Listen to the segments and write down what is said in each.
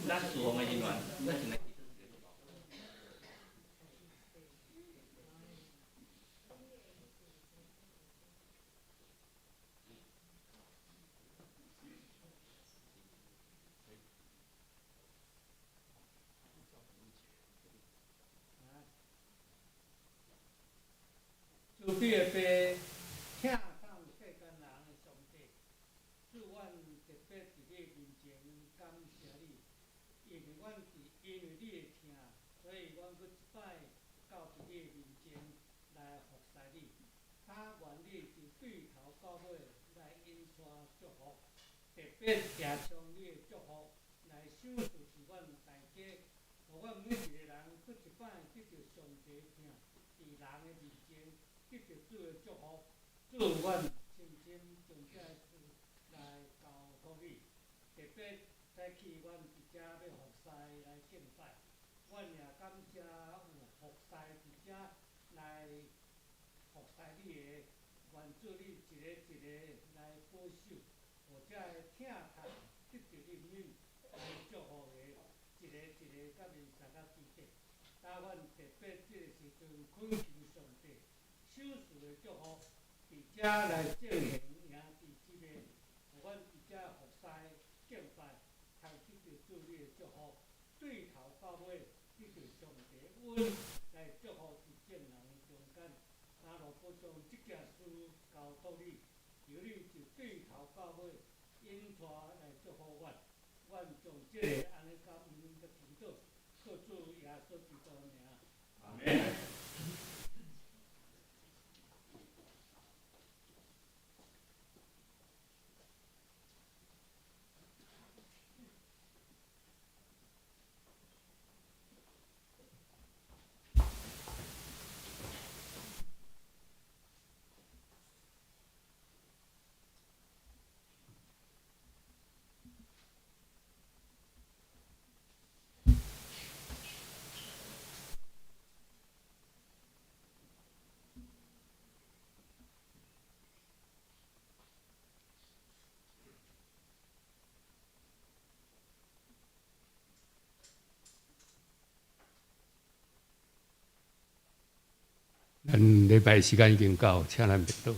咱属红的音源，主必的悲，疼痛世间人的上帝，主阮特别伫你面前感谢你，因为你的疼，所以阮搁一摆到伫你面前来服侍你。他愿你就对头到尾来引带祝福，特别也将你的祝福来赏赐是阮大家，互阮每一个人搁一摆得到上帝的疼，伫人的面前。得到主的祝福，主阮深深将这事来交托你，特别早起阮伫遮要服侍来敬拜，阮也感谢有服侍伫遮来服侍你的，愿主你一个一个来保守，互这个疼痛得到应允来祝福的，一个一个甲面相甲支点。当阮特别这个时阵恳求上帝。手术的祝福，伫遮来进行，也伫即个，互阮伫遮服侍敬拜，通得到主你的祝福，对头到尾得到上帝恩来祝福伫众人的中间。那若不将即件事交托你，由你就对头到尾引带来祝福阮，阮将即个安尼甲毋甲祈祷，靠主耶稣基督的名。阿门。咱礼拜时间已经到，请咱别倒。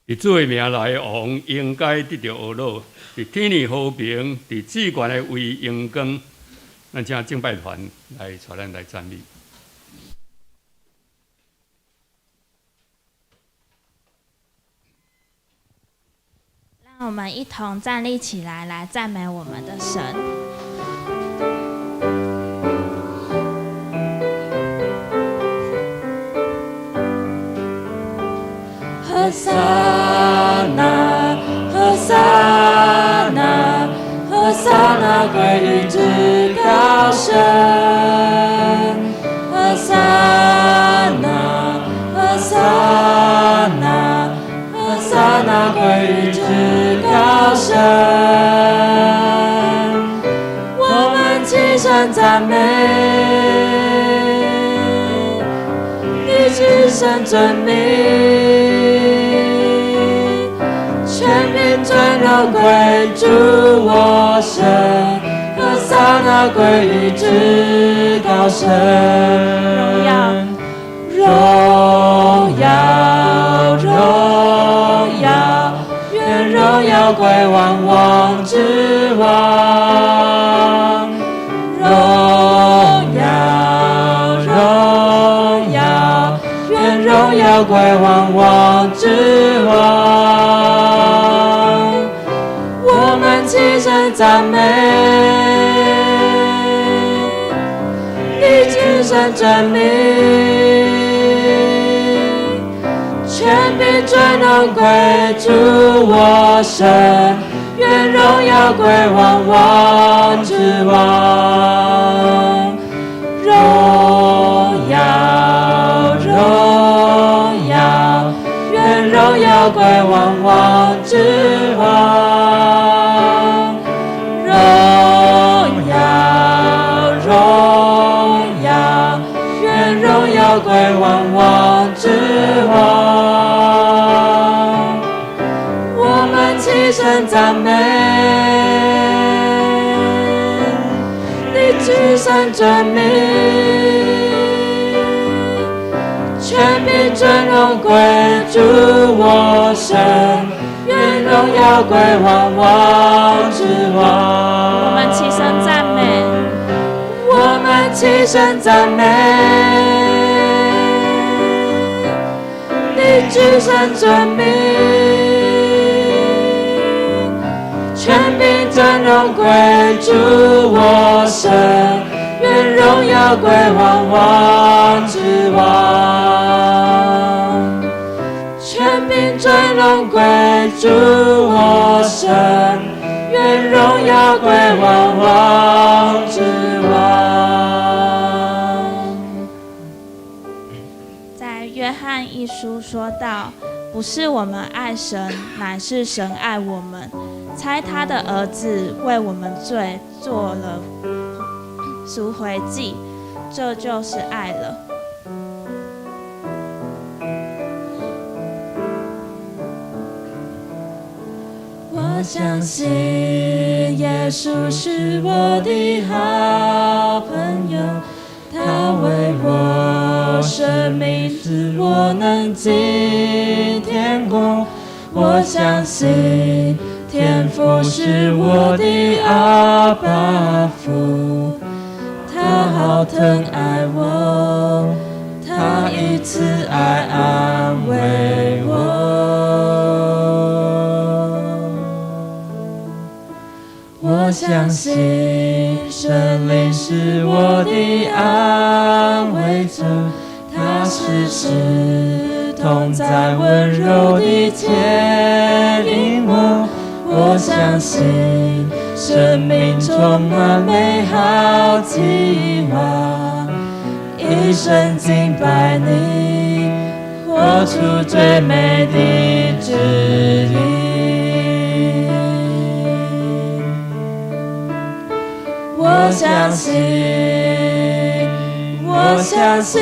伫主的名来王，应该得到懊恼；伫天理和平，伫至高的为荣光。咱请敬拜团来带咱来赞美。让我们一同站立起来，来赞美我们的神。和撒那，和撒那，和撒那归于至高神。和撒那，和撒那，和撒那归于至高神。我们齐声赞美，一起声尊名。全民尊荣归主我神，和撒那归于至高神。荣耀，荣耀，荣耀，耀归万王之王，荣耀荣耀，愿荣耀归万王之王。我们齐声赞美，你至圣真名，权柄尊荣归主我神，愿荣耀归万王之王，荣耀荣耀，愿荣耀归万王之王，荣耀荣耀，愿荣耀归万王之王。我们齐声赞美，你至圣真名，权柄尊荣归主我神，愿荣耀归万王之王。我们齐声赞美，我们齐声赞美，你至圣真名，权柄尊荣归主我神，愿荣耀归万王之王，权柄尊荣归主我神，愿荣耀归万王之王。在约翰一书说道，不是我们爱神，乃是神爱我们，差他的儿子为我们罪做了赎回祭，这就是爱了。我相信耶稣是我的好朋友，他为我生命，使我能进天国。我相信天父是我的阿爸父，他好疼爱我，他以慈爱安慰我。我相信神灵是我的安慰者，他时时同在，温柔地牵引我。我相信生命充满美好计划，一生敬拜你，活出最美的旨意。我相信，我相信，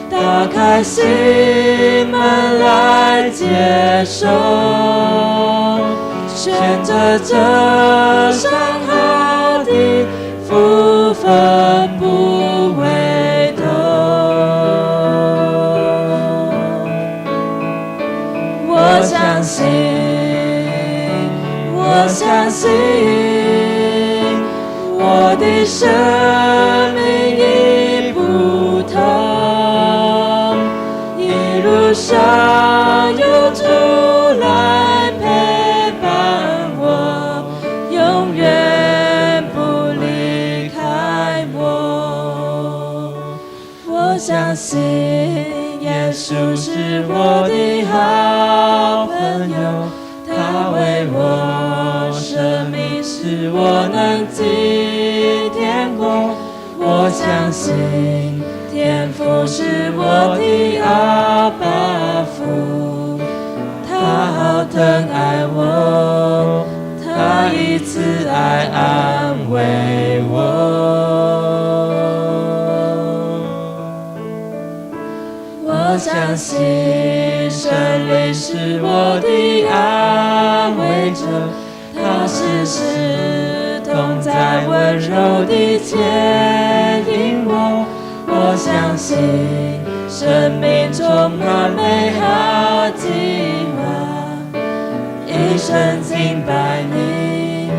打开心门来接受，选择这上好的福分不回头。我相信，我相信，我的生命已不同，一路上有主来陪伴我，永远不离开我。我相信耶稣是我的好朋友，他为我生命，使我能进天国。我相信天父是我的阿爸父，他好疼爱我，他以慈爱安慰我。我相信神灵是我的安慰者，他时时同在，温柔地牵引我。我相信生命充满美好计划，生敬拜你，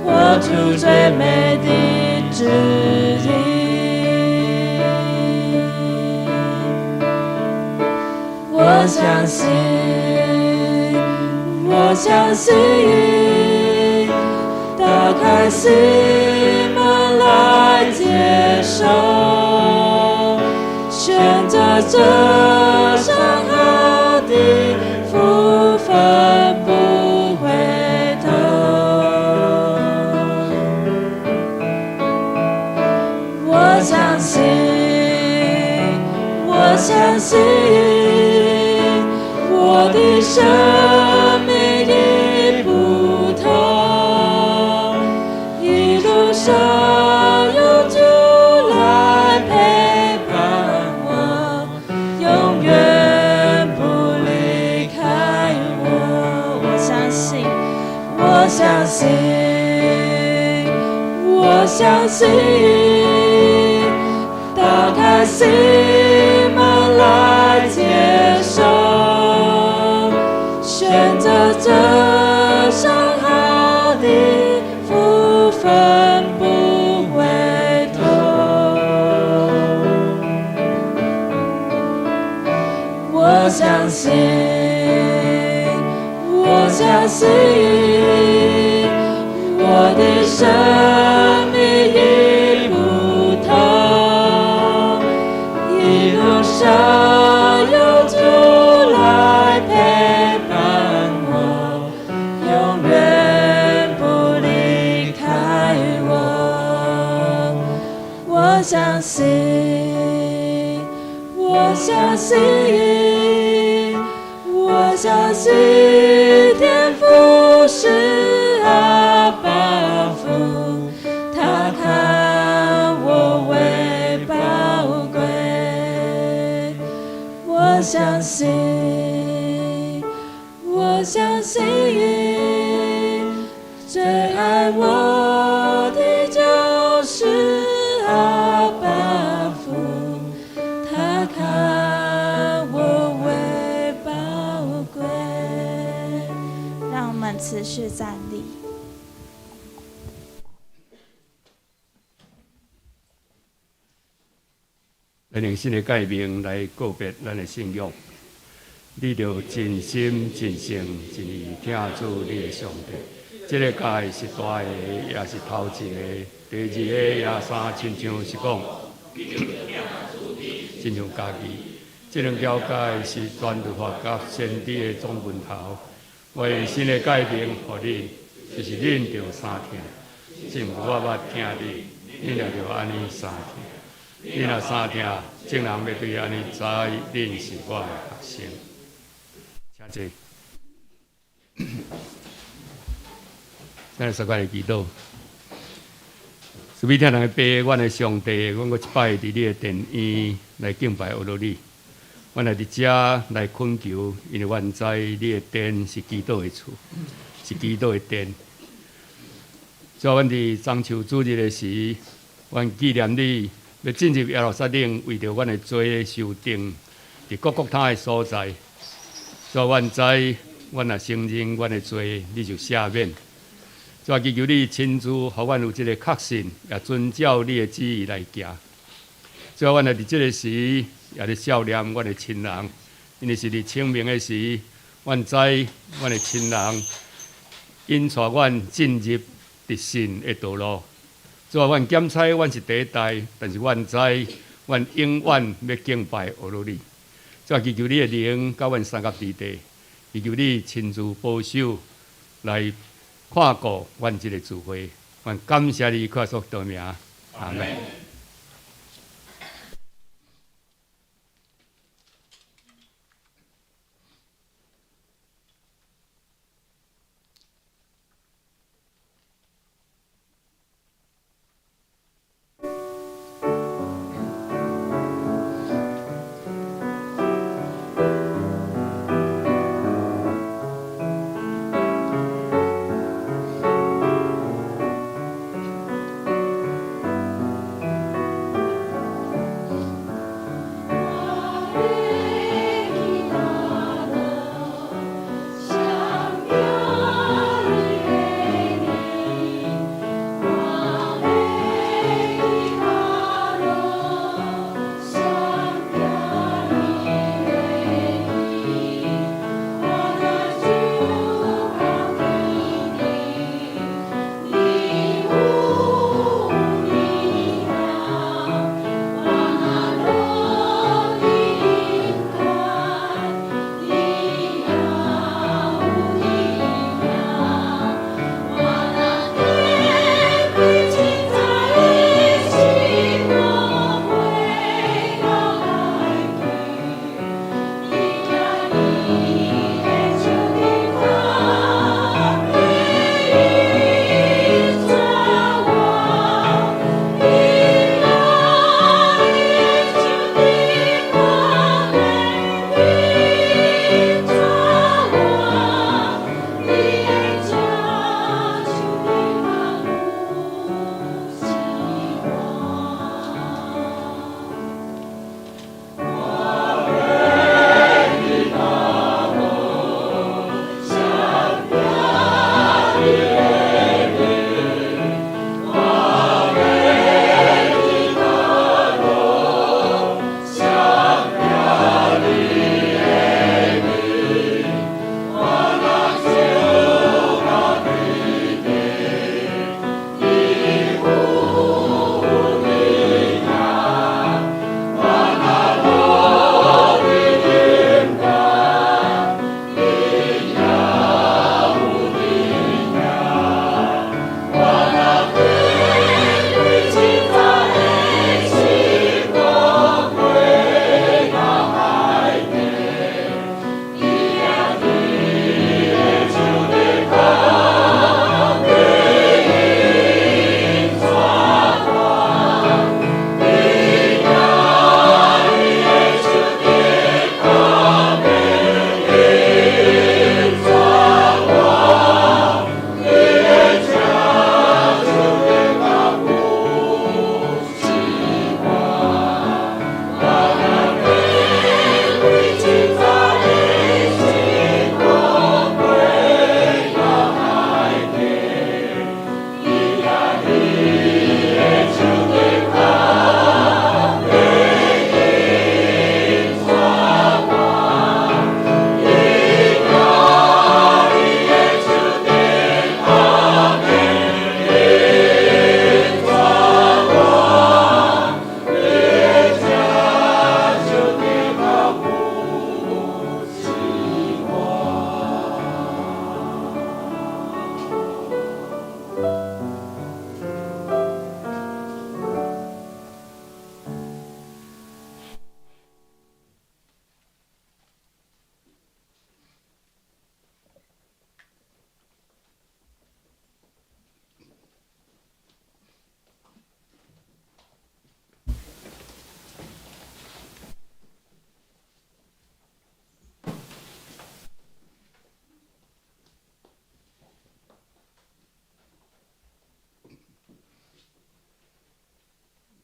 活出最美的旨意。我相信，我相信，打开心门来接受，选择这上好的福分不回头。我相信，我相信，我的生命已不同，一路上有主来陪伴我，永远不离开我。我相信，我相信，我相信，打开心门来接受，选择这上好的福分不回头。我相信，我相信，我的生命已不同，一路上有主来陪伴我，永远不离开我。我相信，我相信，我相信天父是阿爸父，他看我为宝贵。我相信，我相信，最爱我的就是阿爸父，他看我为宝贵。让我们持续站立。咱用新的诫命来告别咱的信仰，你着真心、真性、真意听主你的上帝。这个诫是大个，也是头一个；第二个也三，亲像是讲，亲像家己。这两条诫是全律法甲先知的总文头。我用新的诫命互你，就是恁着三听，正如我捌听你，恁也着安尼三听。你若三听，众人要对安尼知，恁是我的学生。请坐。咱来三块祈祷。所以听人的爸，阮的上帝，阮搁一摆伫你的殿院来敬拜阿罗你。阮来伫遮来恳求，因为阮知你的殿是祈祷的厝，是祈祷的殿。所以阮伫中秋主日的时，阮纪念你。要进入耶路撒冷，为着阮的罪受定，伫各国他的所在。所以阮知，阮若承认阮的罪，你就赦免。所以祈求你亲自，互阮有这个确信，也遵照你的旨意来行。所以阮若伫这个时，也咧孝念阮的亲人，因为是伫清明的时，阮知阮的亲人引带阮进入得信的道路。所以阮检查，阮是第一代，但是阮知，阮永远要敬拜阿罗你。所以祈求你的灵甲阮三甲之地，祈求你亲自保守，来看顾阮这个聚会。阮感谢你，快速得名，阿门。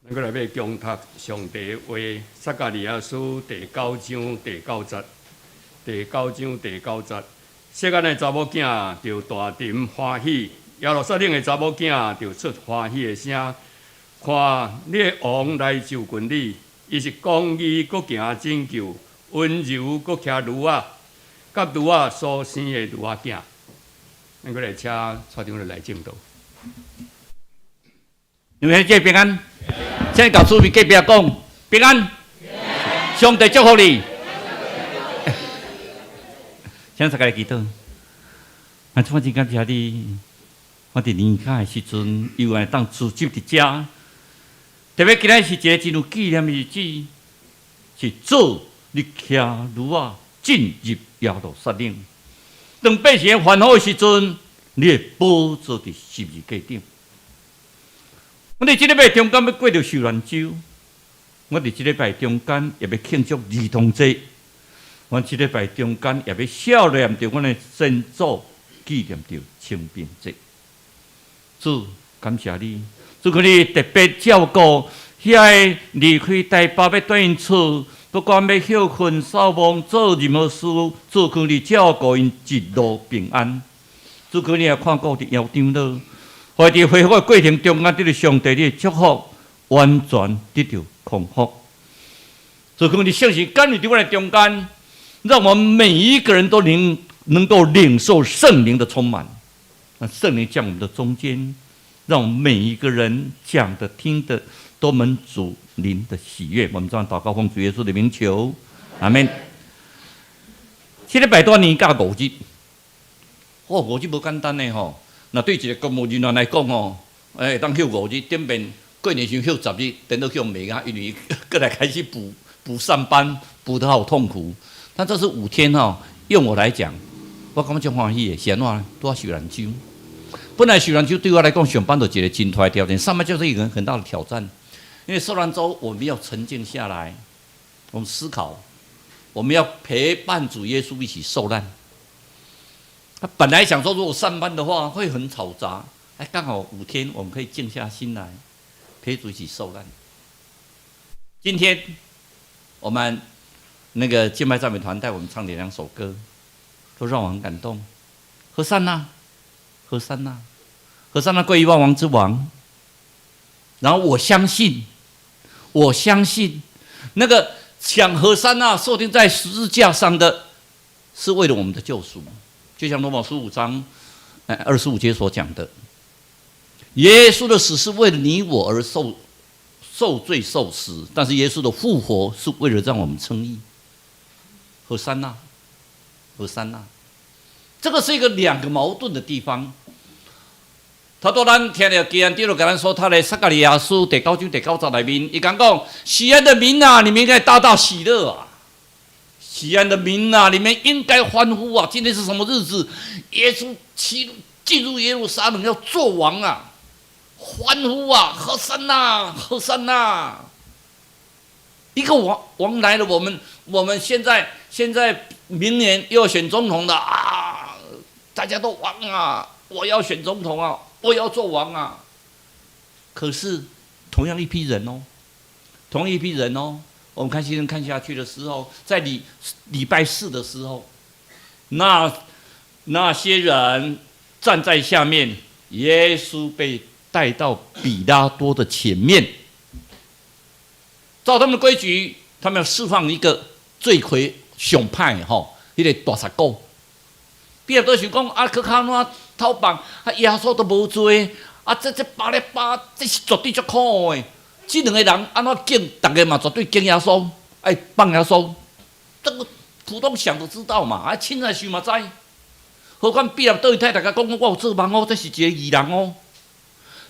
咱过来要共读上帝话，撒迦利亚书第9章第9节，第9章第9节。细汉的查某囝就大沉欢喜，耶路撒冷的查某囝就出欢喜的声，看你的王来就近你，伊是公义，搁行拯救，温柔，搁骑驴仔，甲驴仔所生的驴仔囝。咱过来请蔡长老来正道。你们这平安，请告诉你隔壁讲平安，上帝祝福你。请大家来祈祷。我真感谢你，我伫年假的时阵，又来当组织伫遮。特别今日是一个真有纪念的日子，是主你骑驴仔进入耶路撒冷。当百姓烦恼的时阵，你的宝座伫十字架顶。我哋这礼拜中间要过着受难周，我哋这礼拜中间也要庆祝儿童节，我这礼拜中间也要孝念着我哋先祖，纪念着清明节。主，感谢你，主求你特别照顾遐个离开台北要转因厝，不管要休困、扫墓、做任何事，主求你照顾因一路平安。主求你也看顾伫腰长了。在伫恢复的过程中间，得到上帝的祝福，完全得到康复。所以，我们相信，干预在我们中间，让我们每一个人都能够领受圣灵的充满。那圣灵降我们的中间，让我们每一个人讲的、听的都蒙主灵的喜悦。我们这样祷告，奉主耶稣的名求，阿门。现在拜多年假5日，5日不简单的吼。那对一个公务人员来讲吼，当休5日，顶面过年时休10日，等到休袂啊，因为过来开始补上班，补得好痛苦。但这是5天吼，用我来讲，我感觉真欢喜的，是安怎？拄啊受难周。本来受难周对我来讲，上班就一个真大的挑战，上班就是一个很大的挑战。因为受难周我们要沉静下来，我们思考，我们要陪伴主耶稣一起受难。他本来想说，如果上班的话会很嘈杂，刚好5天我们可以静下心来，陪主一起受难。今天我们那个敬拜赞美团带我们唱的2首歌，都让我很感动。何善那，何善那，何善那归于万王之王。然后我相信那个抢何善那受钉在十字架上的，是为了我们的救赎。就像罗马书5章25节所讲的，耶稣的死是为了你我而受罪受死，但是耶稣的复活是为了让我们称义。何善那，何善那，这个是一个2个矛盾的地方。他当然听了既然第六跟咱说，他的撒迦利亚书第9章第9节里面，伊讲西安的民啊，你们应该大大喜乐啊。西安的民啊，你们应该欢呼啊！今天是什么日子？耶稣进入耶路撒冷要做王啊！欢呼啊！何善那，何善那！一个王来了，我们现在明年又要选总统了啊！大家都王啊！我要选总统啊！我要做王啊！可是同样一批人哦，我们看新闻看下去的时候，在礼拜4的时候，那些人站在下面，耶稣被带到比拉多的前面，照他们的规矩，他们要释放一个罪魁上歹那个大杀狗。比拉多想讲啊，去看哪偷放，耶稣都无罪，这扒来扒，这是绝对足苦的。这2个人安怎敬，大家嘛绝对敬耶稣，放耶稣。这个普通想都知道嘛，亲在想嘛知。何况比拉多伊太大家讲，我有做梦哦，这是一个义人哦。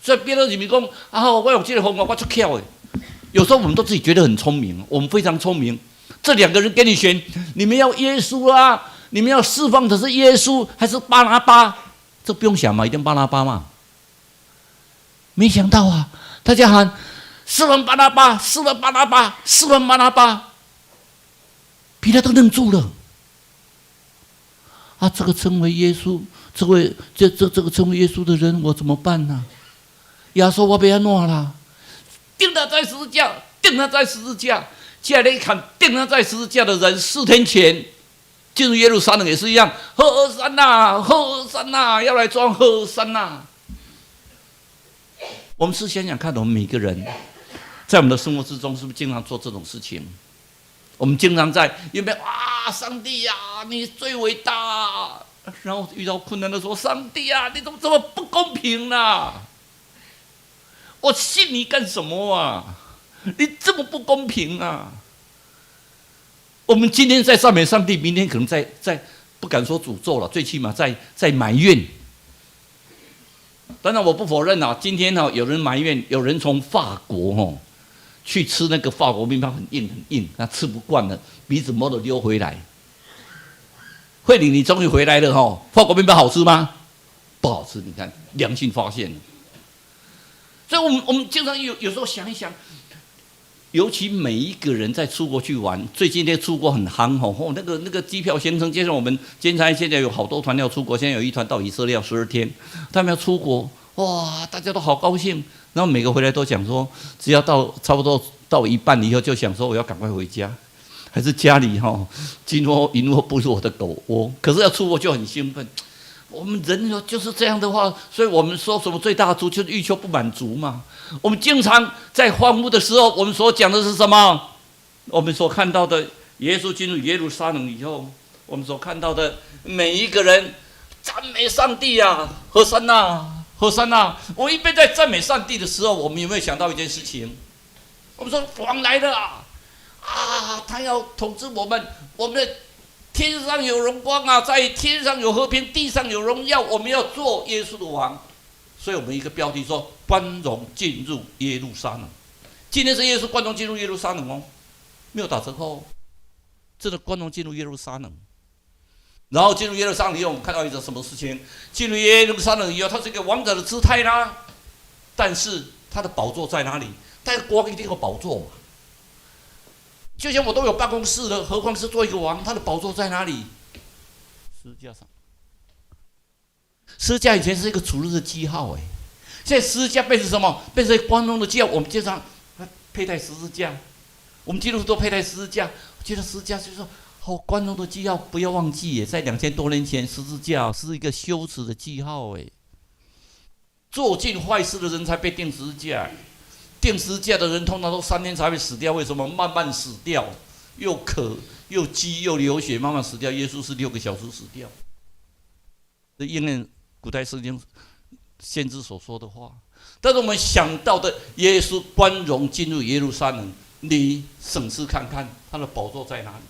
所以比拉多认为讲，我用这个方法，我足巧的。有时候我们都自己觉得很聪明，我们非常聪明。这2个人给你选，你们要耶稣啊，你们要释放的是耶稣还是巴拿巴？这不用想嘛，一定巴拿巴嘛。没想到啊，大家喊。释放巴拿巴，释放巴拿巴，释放巴拿巴，彼得都愣住了。这个称为耶稣，这个称为耶稣的人，我怎么办呢？耶稣我被他弄了，钉他在十字架，钉他在十字架。接下来一看，钉他在十字架的人，4天前进入耶路撒冷也是一样，和散那，和散那，要来装和散那。我们是想想看，我们每个人在我们的生活之中，是不是经常做这种事情？我们经常在有没有啊？上帝呀、你最伟大！然后遇到困难的时候，上帝啊，你怎么这么不公平啊？我信你干什么啊？你这么不公平啊！我们今天在赞美上帝，明天可能在不敢说诅咒了，最起码在埋怨。当然我不否认啊，今天有人埋怨，有人从法国去吃那个法国面包，很硬很硬，他吃不惯了，鼻子摸着溜回来。慧玲，你终于回来了法国面包好吃吗？不好吃，你看良心发现了。所以我们经常有时候想一想，尤其每一个人在出国去玩，最近那出国很夯那个机票行程，接着我们现在有好多团要出国，现在有一团到以色列要12天，他们要出国，哇，大家都好高兴，然后每个回来都讲说，只要差不多到一半以后，就想说我要赶快回家，还是家里金窝银窝不如我的狗窝，可是要出国就很兴奋。我们人就是这样的话，所以我们说什么最大的足就是欲求不满足嘛。我们经常在欢呼的时候，我们所讲的是什么？我们所看到的，耶稣进入耶路撒冷以后，我们所看到的每一个人赞美上帝啊，和散那，和散那。我一边在赞美上帝的时候，我们有没有想到一件事情？我们说王来了啊，他要统治我们，我们的天上有荣光啊，在天上有和平，地上有荣耀，我们要做耶稣的王。所以我们一个标题说光荣进入耶路撒冷。今天是耶稣光荣进入耶路撒冷没有打折扣真的光荣进入耶路撒冷。然后进入耶路撒冷以后，我们看到一个什么事情？进入耶路撒冷以后，他是一个王者的姿态啦，但是他的宝座在哪里？在国一定有宝座嘛。就像我都有办公室了，何况是做一个王？他的宝座在哪里？十字架上。十字架以前是一个主日的记号，现在十字架变成什么？变成光荣的记号。我们经常佩戴十字架，我们基督徒都佩戴十字架。我觉得十字架就是说，好光荣的记号，不要忘记在2000多年前，十字架是一个羞耻的记号，做尽坏事的人才被钉十字架。钉十字架的人通常都3天才会死掉，为什么？慢慢死掉，又渴又饥又流血，慢慢死掉。耶稣是6个小时死掉，这应验古代圣经先知所说的话。但是我们想到的耶稣光荣进入耶路撒冷，你审视看看他的宝座在哪里？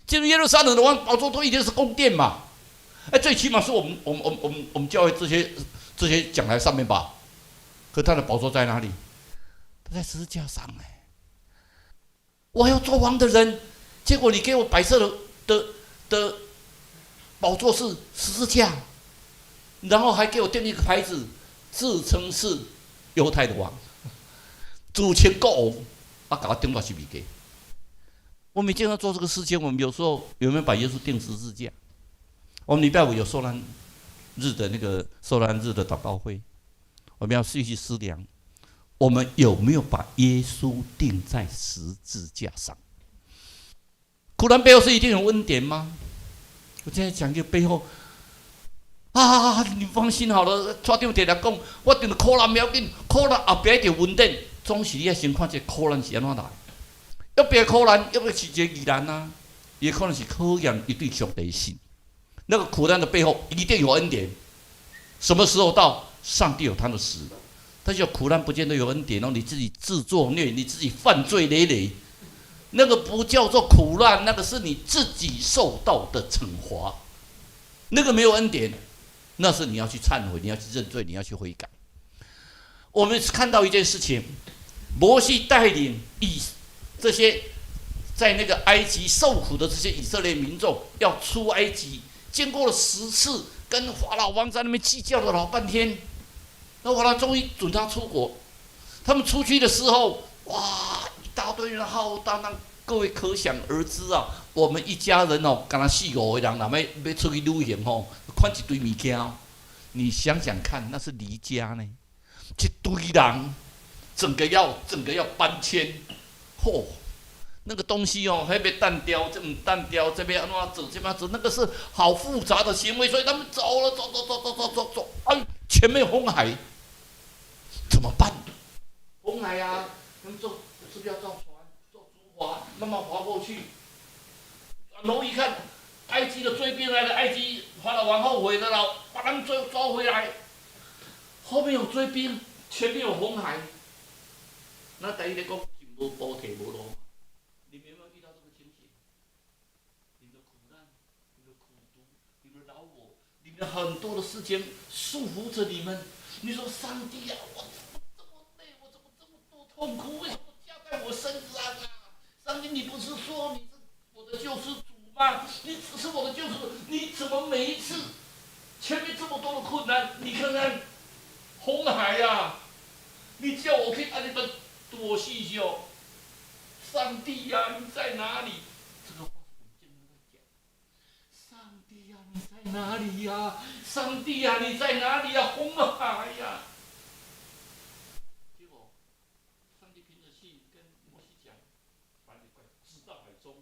进入耶路撒冷的王宝座都一定是宫殿嘛？最起码是我们教会这些讲台上面吧。可他的宝座在哪里？他在十字架上我要做王的人，结果你给我摆设的宝座是十字架，然后还给我钉一个牌子，自称是犹太的王，主权国王，给我钉到去米给。我们经常做这个事情，我们有时候有没有把耶稣钉十字架？我们礼拜5有受难日的那个受难日的祷告会。我们要细细思量，我们有没有把耶稣钉在十字架上？苦难背后是一定有恩典吗？我现在讲一个背后你放心好了，抓住点来讲，我定苦难不要紧，苦难后边就稳定，总是你要先看这苦难是安怎来。要别苦难，要不是一个疑难啊，也可能是考验一对上帝信。那个苦难的背后一定有恩典，什么时候到？上帝有他的时，但是苦难不见得有恩典你自己自作孽，你自己犯罪累累，那个不叫做苦难，那个是你自己受到的惩罚，那个没有恩典，那是你要去忏悔，你要去认罪，你要去悔改。我们看到一件事情，摩西带领这些在那个埃及受苦的这些以色列民众要出埃及，经过了10次，跟法老王在那边计较了老半天。那法老终于准他出国，他们出去的时候，哇，一大堆人浩荡荡，各位可想而知啊。我们一家人敢若4、5个人，若要出去旅行看一堆物件你想想看，那是离家呢，一堆人整个要搬迁，那个东西哦，还被弹雕，这种弹雕这边要走，这边要走，那个是好复杂的行为，所以他们走了，走，哎，前面红海怎么办？红海啊，他们坐是不是要造船，坐竹筏，慢慢划过去？然后一看，埃及的追兵来了，埃及法老王后悔了啦，把他们抓回来。后面有追兵，前面有红海，那等于来讲，就无补贴无路。你们有没有遇到这个情形？你们的苦难，你们的苦读，你们的老我，你们很多的事情束缚着你们。你说上帝啊，我怎么这么累？我怎么这么多痛苦？为什么加在我身上啊？上帝，你不是说你是我的救世主吗？你只是我的救世主，你怎么每一次前面这么多的困难？你看看红海啊，你叫我可以按你们多细修。上帝呀，你在哪里？这个话是我们经常在讲。上帝呀，你在哪里呀？上帝呀，你在哪里呀？红海呀！结果，上帝凭着信跟摩西讲，把你快支到海中，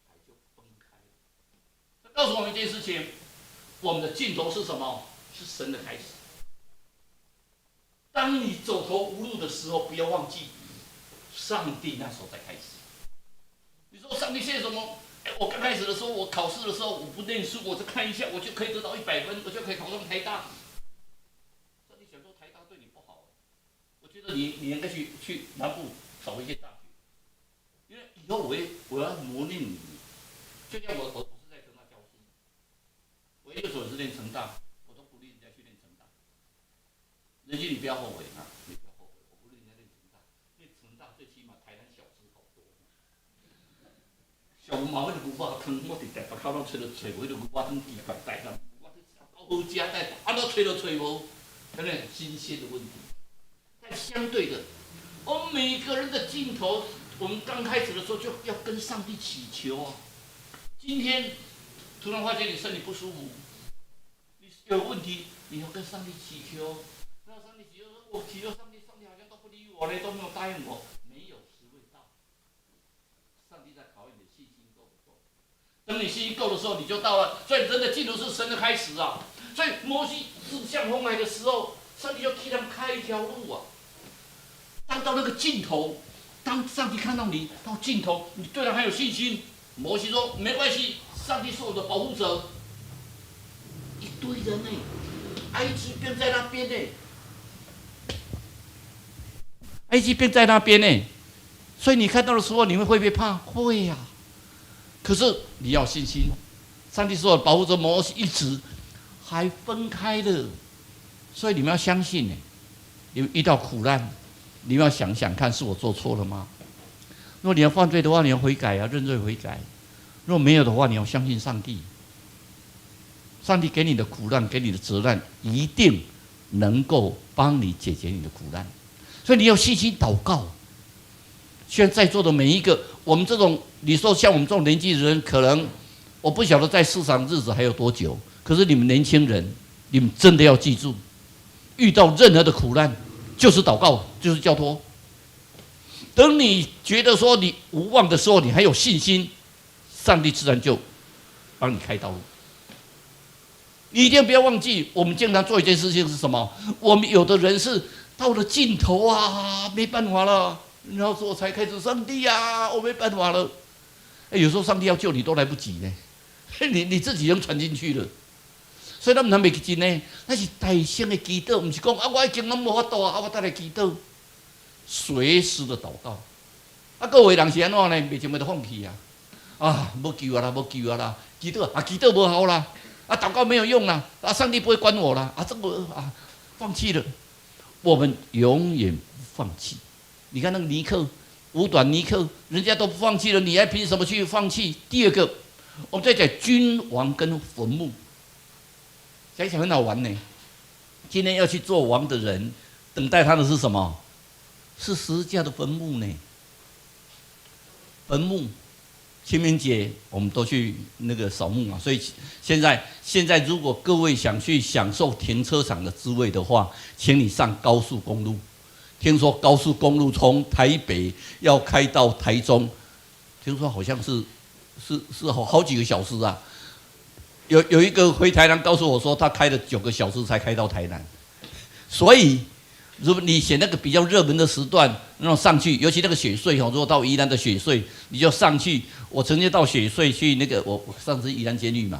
海就分开了。这告诉我们一件事情：我们的尽头是什么？是神的开始。当你走投无路的时候，不要忘记。上帝那时候才开始。你说上帝谢什么？我刚开始的时候，我考试的时候我不念书，我就看一下，我就可以得到100分，我就可以考上台大。上帝想说台大对你不好，我觉得你应该去南部找一些大学，因为以后我要磨练你。就像我是在成大教书，我研究所也是念成大，我都鼓励人家去念成大。人家你不要后悔啊！最起码台南小吃好多，小毛那个牛肉汤，我伫台北口拢找到找无，迄个牛肉汤奇怪台南，我好食，但安怎找都找无，可能新鲜的问题。但相对的，我们每个人的尽头，我们刚开始的时候就要跟上帝祈求啊。今天突然发现你身体不舒服，你有问题，你要跟上帝祈求。那上帝祈求说，我祈求上帝，上帝好像都不理我嘞，都没有答应我。等你信心够的时候，你就到了。所以人的尽头是神的开始啊！所以摩西指向红海的时候，上帝就替他们开一条路啊。当到那个尽头，当上帝看到你到尽头，你对他还有信心。摩西说：“没关系，上帝是我的保护者。”一堆人呢，埃及兵在那边呢，埃及兵在那边呢。所以你看到的时候，你们会不会怕？会呀。可是你要信心，上帝说保护着摩西一直还分开了，所以你们要相信呢。你们遇到苦难，你们要想想看，是我做错了吗？如果你要犯罪的话，你要悔改啊，认罪悔改；如果没有的话，你要相信上帝。上帝给你的苦难，给你的责难，一定能够帮你解决你的苦难。所以你要信心祷告。现在在座的每一个，我们这种，你说像我们这种年纪的人，可能我不晓得在世上日子还有多久。可是你们年轻人，你们真的要记住，遇到任何的苦难，就是祷告，就是交托。等你觉得说你无望的时候，你还有信心，上帝自然就帮你开道路。你一定不要忘记，我们经常做一件事情是什么？我们有的人是到了尽头啊，没办法了。然后说才开始，上帝啊，我没办法了。有时候上帝要救你都来不及呢，你自己已经传进去了。所以咱们袂记真呢，那是大声的祈祷，不是讲啊我已经拢无法度啊，我再来祈祷，随时的祷告。各位人是安怎呢？袂前要就放弃啊，啊，无救啊啦，无救啊啦，祈祷啊，祈祷无效啦，啊，祷告没有用啦，啊，上帝不会管我啦，啊，这个啊，放弃了。我们永远不放弃。你看那个尼克，五短尼克，人家都不放弃了，你还凭什么去放弃？第二个，我们在讲君王跟坟墓，想想很好玩呢。今天要去做王的人，等待他的是什么？是十字架的坟墓呢。坟墓，清明节我们都去那个扫墓啊。所以现在如果各位想去享受停车场的滋味的话，请你上高速公路。听说高速公路从台北要开到台中，听说好像是好几个小时啊。有一个回台南告诉我说，他开了9个小时才开到台南。所以，如果你选那个比较热门的时段，那种上去，尤其那个雪隧如果到宜兰的雪隧，你就上去。我曾经到雪隧去那个，我上次宜兰监狱嘛，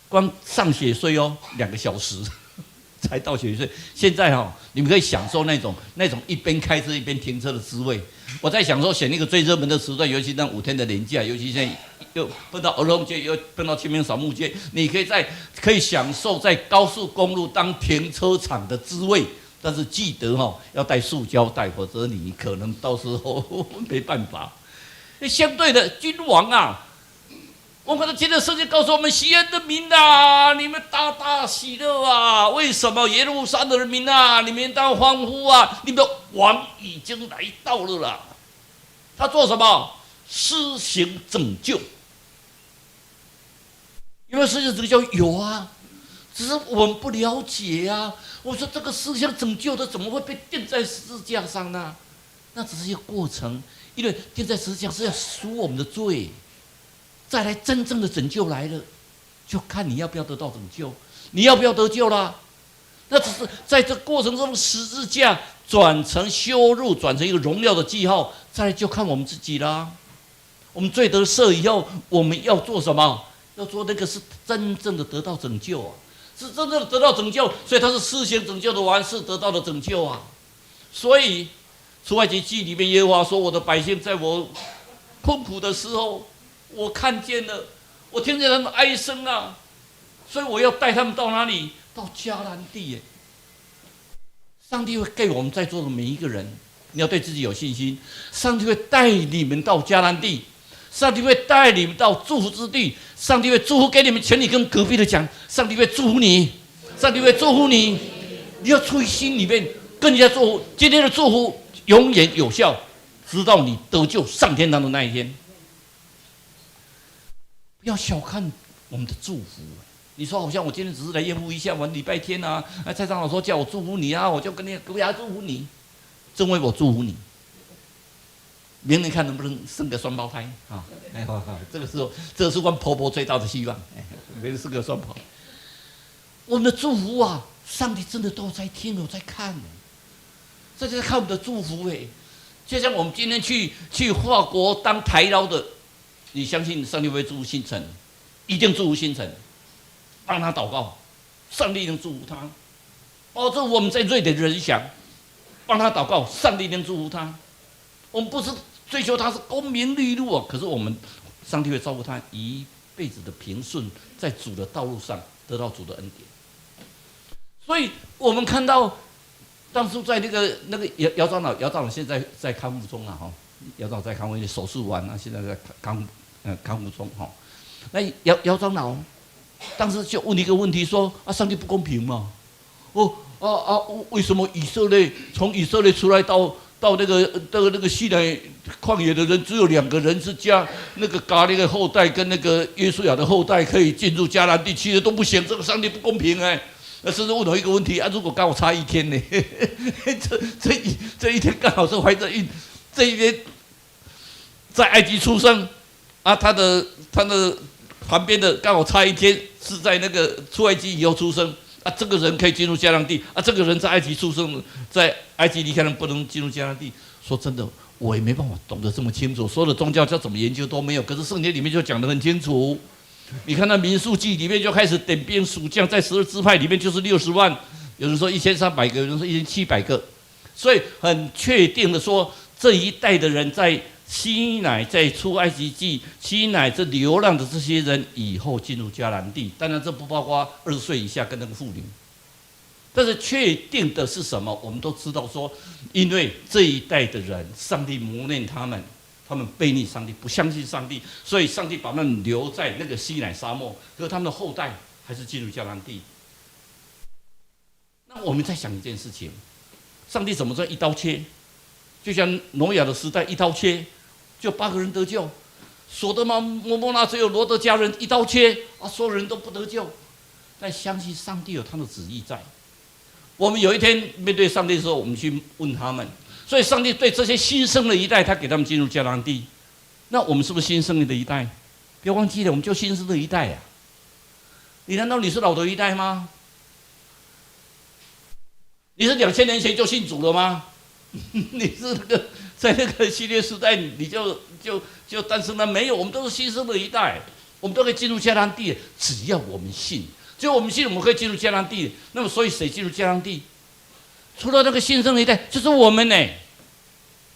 光上雪隧2个小时才到雪隧。现在你们可以享受那种一边开车一边停车的滋味。我在想说，选那个最热门的时段，尤其那5天的连假，尤其现在又碰到儿童节，又碰到清明扫墓节，你可以享受在高速公路当停车场的滋味。但是记得要带塑胶袋，否则你可能到时候没办法。相对的，君王啊，我们的今天圣经告诉我们，西安的民啊，你们大大喜乐啊！为什么耶路撒冷的人民啊，你们当欢呼啊！你们的王已经来到了啦。他做什么？施行拯救。有没有施行拯救？有啊，只是我们不了解啊。我说这个施行拯救的怎么会被钉在十字架上呢？那只是一个过程，因为钉在十字架是要赎我们的罪。再来真正的拯救来了，就看你要不要得到拯救，你要不要得救啦？那只是在这过程中，十字架转成羞辱，转成一个荣耀的记号，再来就看我们自己啦。我们罪得赦以后，我们要做什么？要做那个是真正的得到拯救啊，是真正的得到拯救，所以他是施行拯救的完事得到的拯救啊。所以出埃及记里面耶和华说：“我的百姓在我困苦的时候。”我看见了，我听见他们哀声啊，所以我要带他们到哪里？到迦南地耶。上帝会给我们在座的每一个人，你要对自己有信心。上帝会带你们到迦南地，上帝会带你们到祝福之地，上帝会祝福给你们。请你跟隔壁的讲，上帝会祝福你，上帝会祝福你。你要出于心里面跟人家祝福，今天的祝福永远有效，直到你得救上天堂的那一天。不要小看我们的祝福。你说好像我今天只是来验护一下，完礼拜天啊，蔡长老说叫我祝福你啊，我就跟你隔壁祝福你，真为我祝福你。明年看能不能生个双胞胎啊？这个是我婆婆最大的希望，没生个双胞。我们的祝福啊，上帝真的都在听，有在看，这就是看我们的祝福哎。就像我们今天去法国当台劳的。你相信上帝会祝福星辰，一定祝福星辰，帮他祷告，上帝一定祝福他。这我们在瑞典的人想，帮他祷告，上帝一定祝福他。我们不是追求他是功名利禄啊，可是我们上帝会照顾他一辈子的平顺，在主的道路上得到主的恩典。所以我们看到当初在那个姚长老现在在康复中啊，姚长老在康复手术完啊，现在在康复中哈。那姚长老当时就问一个问题说：上帝不公平嘛？为什么从以色列出来到那个西南旷野的人只有2个人是那个迦勒的后代跟那个约书亚的后代可以进入迦南地，其实都不行，这个上帝不公平哎。那甚至问我一个问题啊，如果刚好差1天呢？这一天刚好是怀着孕。这一边在埃及出生啊，他的旁边的刚好差1天是在那个出埃及以后出生啊，这个人可以进入迦南地啊，这个人在埃及出生，在埃及离开人不能进入迦南地。说真的，我也没办法懂得这么清楚，所有的宗教叫怎么研究都没有，可是圣经里面就讲得很清楚。你看那民数记里面就开始点兵蜀将，在12支派里面就是60万，有人说1300个，有人说1700个，所以很确定的说。这一代的人在西乃，在出埃及记，西乃这流浪的这些人以后进入迦南地，当然这不包括20岁以下跟那个妇女。但是确定的是什么？我们都知道说，因为这一代的人，上帝磨练他们，他们背逆上帝，不相信上帝，所以上帝把他们留在那个西乃沙漠，可是他们的后代还是进入迦南地。那我们在想一件事情：上帝怎么说一刀切？就像挪亚的时代，一刀切，就8个人得救；所得玛、摩摩拿只有罗德家人一刀切啊，所有人都不得救。但相信上帝有他的旨意在，我们有一天面对上帝的时候，我们去问他们。所以上帝对这些新生的一代，他给他们进入迦南地。那我们是不是新生的一代？不要忘记了，我们就新生的一代呀。你难道你是老的一代吗？你是2000年前就信主了吗？你是在那个希律时代你就诞生了没有？我们都是新生的一代，我们都可以进入迦南地，只要我们信。只有我们信，我们可以进入迦南地。那么，所以谁进入迦南地？除了那个新生的一代，就是我们呢。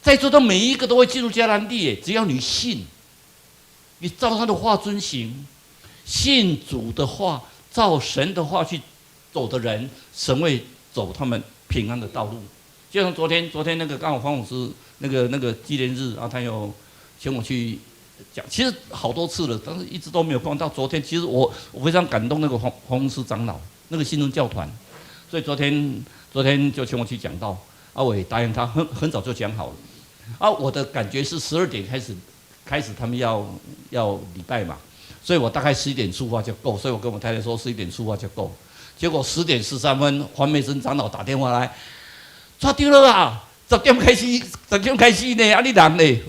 在座的每一个都会进入迦南地，只要你信，你照他的话遵行，信主的话，照神的话去走的人，神会走他们平安的道路。就像昨天那个刚好黄老师那个纪念日啊，他有请我去讲，其实好多次了，但是一直都没有碰到。昨天其实我非常感动那个黄牧师长老，那个新生教团，所以昨天就请我去讲道，啊，我也答应他，很早就讲好了。啊，我的感觉是12点开始他们要礼拜嘛，所以我大概11点出发就够，所以我跟我太太说11点出发就够。结果10点13分，黄美珍长老打电话来，抓丢了啊！10点开始呢，啊你人呢？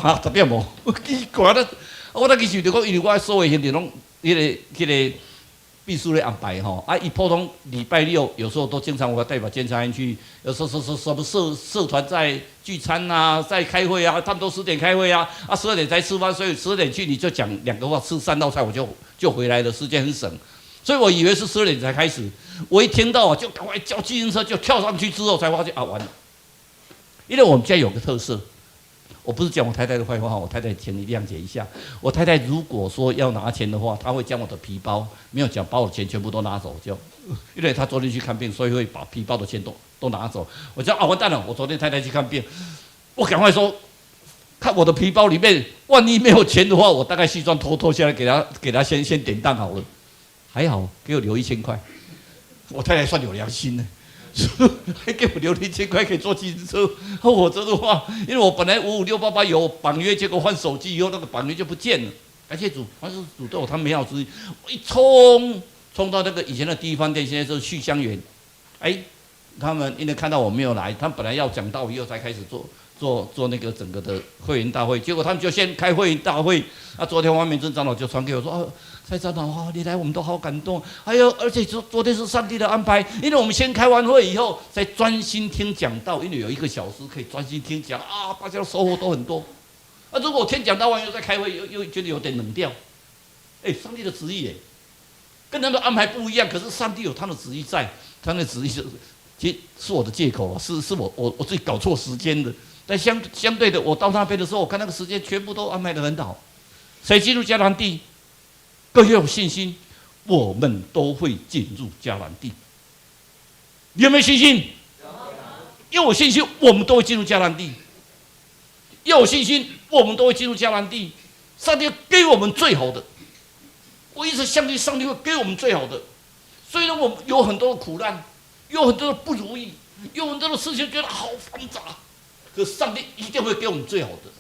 哇，10点无，奇怪了。我其实就讲，因为我所有现场拢迄个秘书的安排吼，啊，伊普通礼拜六有时候都经常我代表监察院去，有时候什么社团在聚餐啊，在开会啊，他们都10点开会啊，12点才吃饭，所以10点去你就讲2个话，吃3道菜我就回来了，时间很省。所以我以为是12点才开始，我一听到就赶快叫计程车就跳上去，之后才发现啊完了，因为我们家有个特色。我不是讲我太太的坏话，我太太请你谅解一下。我太太如果说要拿钱的话，她会将我的皮包，没有讲把我的钱全部都拿走，因为她昨天去看病，所以会把皮包的钱都拿走。我讲啊完蛋了，我昨天太太去看病，我赶快说，看我的皮包里面，万一没有钱的话，我大概西装脱下来给她先典当好了。还好给我留1000块，我太太算有良心呢。还给我留了1000块可以坐计程车，否则的话，因为我本来55688有绑约，结果换手机以后那个绑约就不见了。感谢主，还是主对我他美好之意。我一冲到那个以前的第一饭店，现在是旭香园。他们因为看到我没有来，他们本来要讲道以后才开始做那个整个的会员大会，结果他们就先开会员大会。昨天王美珍长老就传给我说蔡长老你来我们都好感动，而且昨天是上帝的安排，因为我们先开完会以后，再专心听讲道，因为有1个小时可以专心听讲大家的收获都很多。如果我听讲道完又再开会，又觉得有点冷掉。上帝的旨意跟他们的安排不一样，可是上帝有他的旨意在，他的旨意其实是我的借口是我自己搞错时间的。但相对的，我到那边的时候，我看那个时间全部都安排得很好。谁进入迦南地？各位有信心，我们都会进入迦南地。你有没有信心？有信心，我们都会进入迦南地。有信心，我们都会进入迦南地。上帝给我们最好的，我一直相信上帝会给我们最好的。虽然我们有很多的苦难，有很多的不如意，有很多的事情觉得好繁杂，可上帝一定会给我们最好的。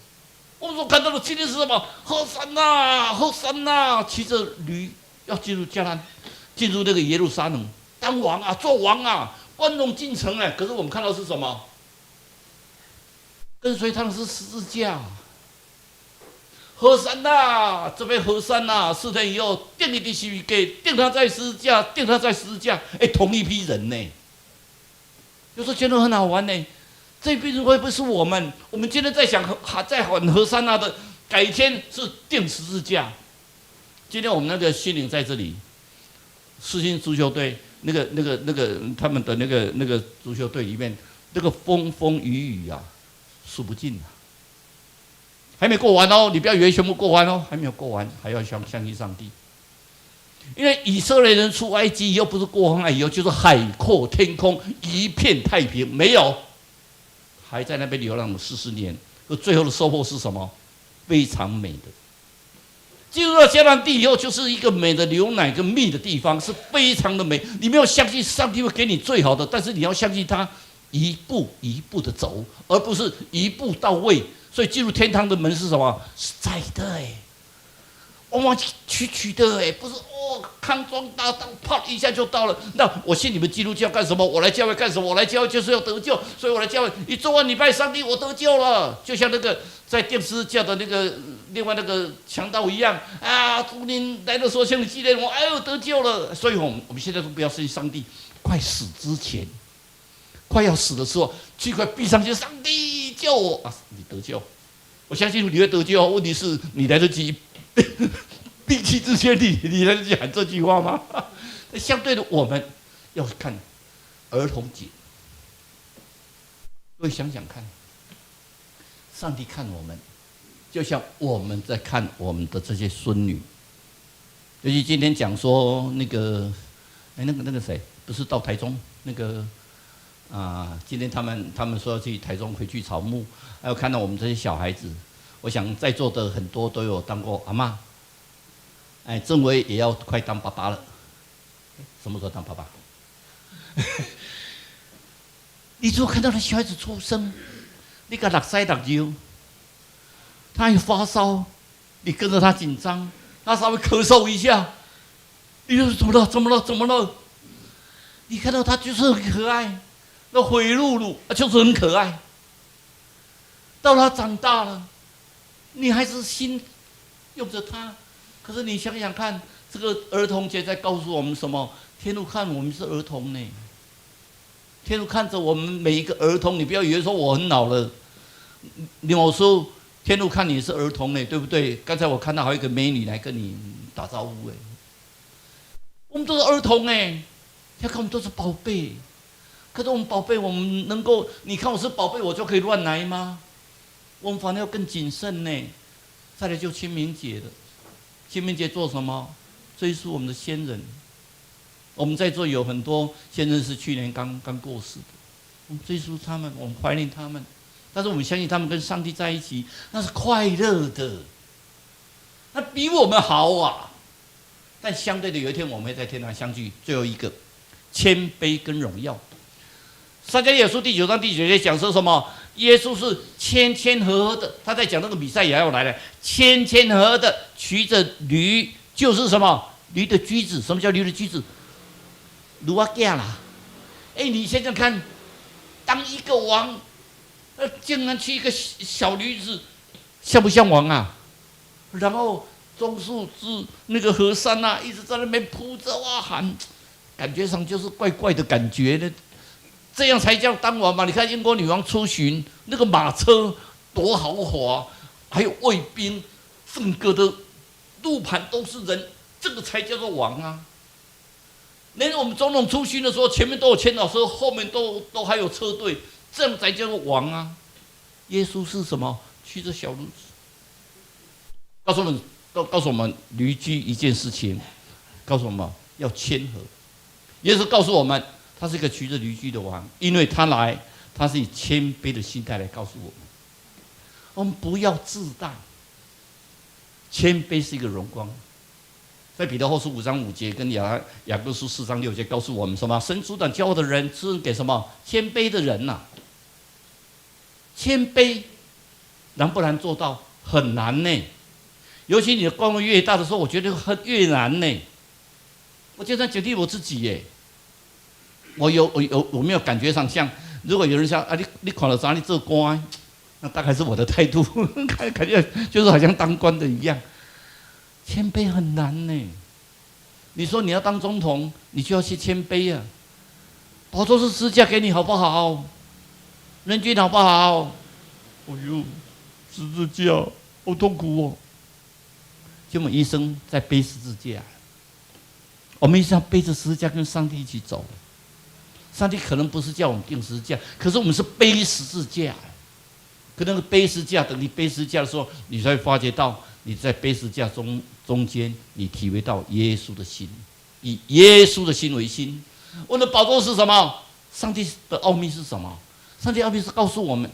我们所看到的今天是什么？喝山呐，骑着驴要进入迦南，进入那个耶路撒冷当王啊，做王啊，光荣进城可是我们看到是什么？跟随他的是十字架。喝山呐，这边喝山呐，4天以后钉你的膝盖，钉他在十字架，钉他在十字架，同一批人呢。有时候觉得很好玩呢。这批人会不会是我们？我们今天在想在喊和山的，改天是钉十字架。今天我们那个训领在这里，世新足球队那个他们的那个足球队里面，那个风雨数不尽还没过完哦，你不要以为全部过完哦，还没有过完，还要相信上帝。因为以色列人出埃及以后，不是过红海以后，就是海阔天空，一片太平，没有。还在那边流浪了40年，可最后的收获是什么？非常美的。进入到迦南地以后，就是一个美的牛奶跟蜜的地方，是非常的美。你没有相信上帝会给你最好的，但是你要相信他一步一步的走，而不是一步到位。所以进入天堂的门是什么？是在的弯弯曲曲的哎，不是康庄大道，啪一下就到了。那我信你们基督教干什么？我来教会干什么？我来教会就是要得救，所以我来教会。一做完礼拜，上帝我得救了，就像那个在电视叫的那个另外那个强盗一样啊！主您来的时候向你纪念我，哎呦得救了。所以我们现在都不要信上帝，快死之前，快要死的时候，去快闭上眼，上帝救我啊！你得救，我相信你会得救。问题是你来得及。闭气之前，你来得及喊这句话吗？相对的，我们要看儿童节，各位想想看，上帝看我们，就像我们在看我们的这些孙女。尤其今天讲说那个，那个谁，不是到台中那个今天他们说要去台中回去草木，还有看到我们这些小孩子，我想在座的很多都有当过阿嬷。郑伟也要快当爸爸了，什么时候当爸爸？你如果看到那小孩子出生，你给他塞打油，他有发烧，你跟着他紧张，他稍微咳嗽一下，你就怎么了？你看到他就是很可爱，那灰噜噜就是很可爱。到他长大了，你还是心用着他。可是你想想看，这个儿童节在告诉我们什么？天父看我们是儿童呢，天父看着我们每一个儿童。你不要以为说我很老了，我说天父看你是儿童呢，对不对？刚才我看到还有一个美女来跟你打招呼哎，我们都是儿童哎，要看我们都是宝贝。可是我们宝贝，我们能够，你看我是宝贝，我就可以乱来吗？我们反而要更谨慎呢。再来就清明节了。清明节做什么？追溯我们的先人。我们在座有很多先人是去年刚过世的，我们追溯他们，我们怀念他们。但是我们相信他们跟上帝在一起，那是快乐的，那比我们好啊。但相对的，有一天我们会在天堂相聚。最后一个，谦卑跟荣耀。撒迦利亚书第9章第9节讲说什么？耶稣是谦和的，他在讲那个弥赛亚要来了，谦和的骑着驴，就是什么？驴的驹子。什么叫驴的驹子？驴仔囝啦。你想想看，当一个王，竟然去一个小驴子，像不像王啊？然后棕树枝那个河山啊，一直在那边扑着哇喊，感觉上就是怪怪的感觉呢。这样才叫当王嘛！你看英国女王出巡，那个马车多豪华，还有卫兵，整个的路盘都是人，这个才叫做王啊！连我们总统出巡的时候，前面都有牵导车，后面都还有车队，这样才叫做王啊！耶稣是什么？骑着小驴子，告诉我们驴驹一件事情，告诉我们要谦和。耶稣告诉我们。他是一个骑着驴驹的王，因为他来，他是以谦卑的心态来告诉我们：我们不要自大，谦卑是一个荣光。在彼得后书5章5节跟雅各书4章6节告诉我们什么？神主管骄傲的人，赐恩给什么？谦卑的人呐。谦卑难不难做到？很难呢。尤其你的官位越大的时候，我觉得越难呢。我经常举例我自己耶。我没有感觉上像，如果有人说你看了啥？你做官，那大概是我的态度，感觉就是好像当官的一样。谦卑很难呢。你说你要当总统，你就要去谦卑啊。保罗是施加给你好不好？人均好不好？哎呦，十字架好痛苦哦。就我们一生在背十字架，我们一生要背着十字架跟上帝一起走。上帝可能不是叫我们钉十字架，可是我们是背十字架。可能背十字架，等你背十字架的时候，你才会发觉到你在背十字架中间，你体会到耶稣的心，以耶稣的心为心。我的宝座是什么？上帝的奥秘是什么？上帝奥秘是告诉我们，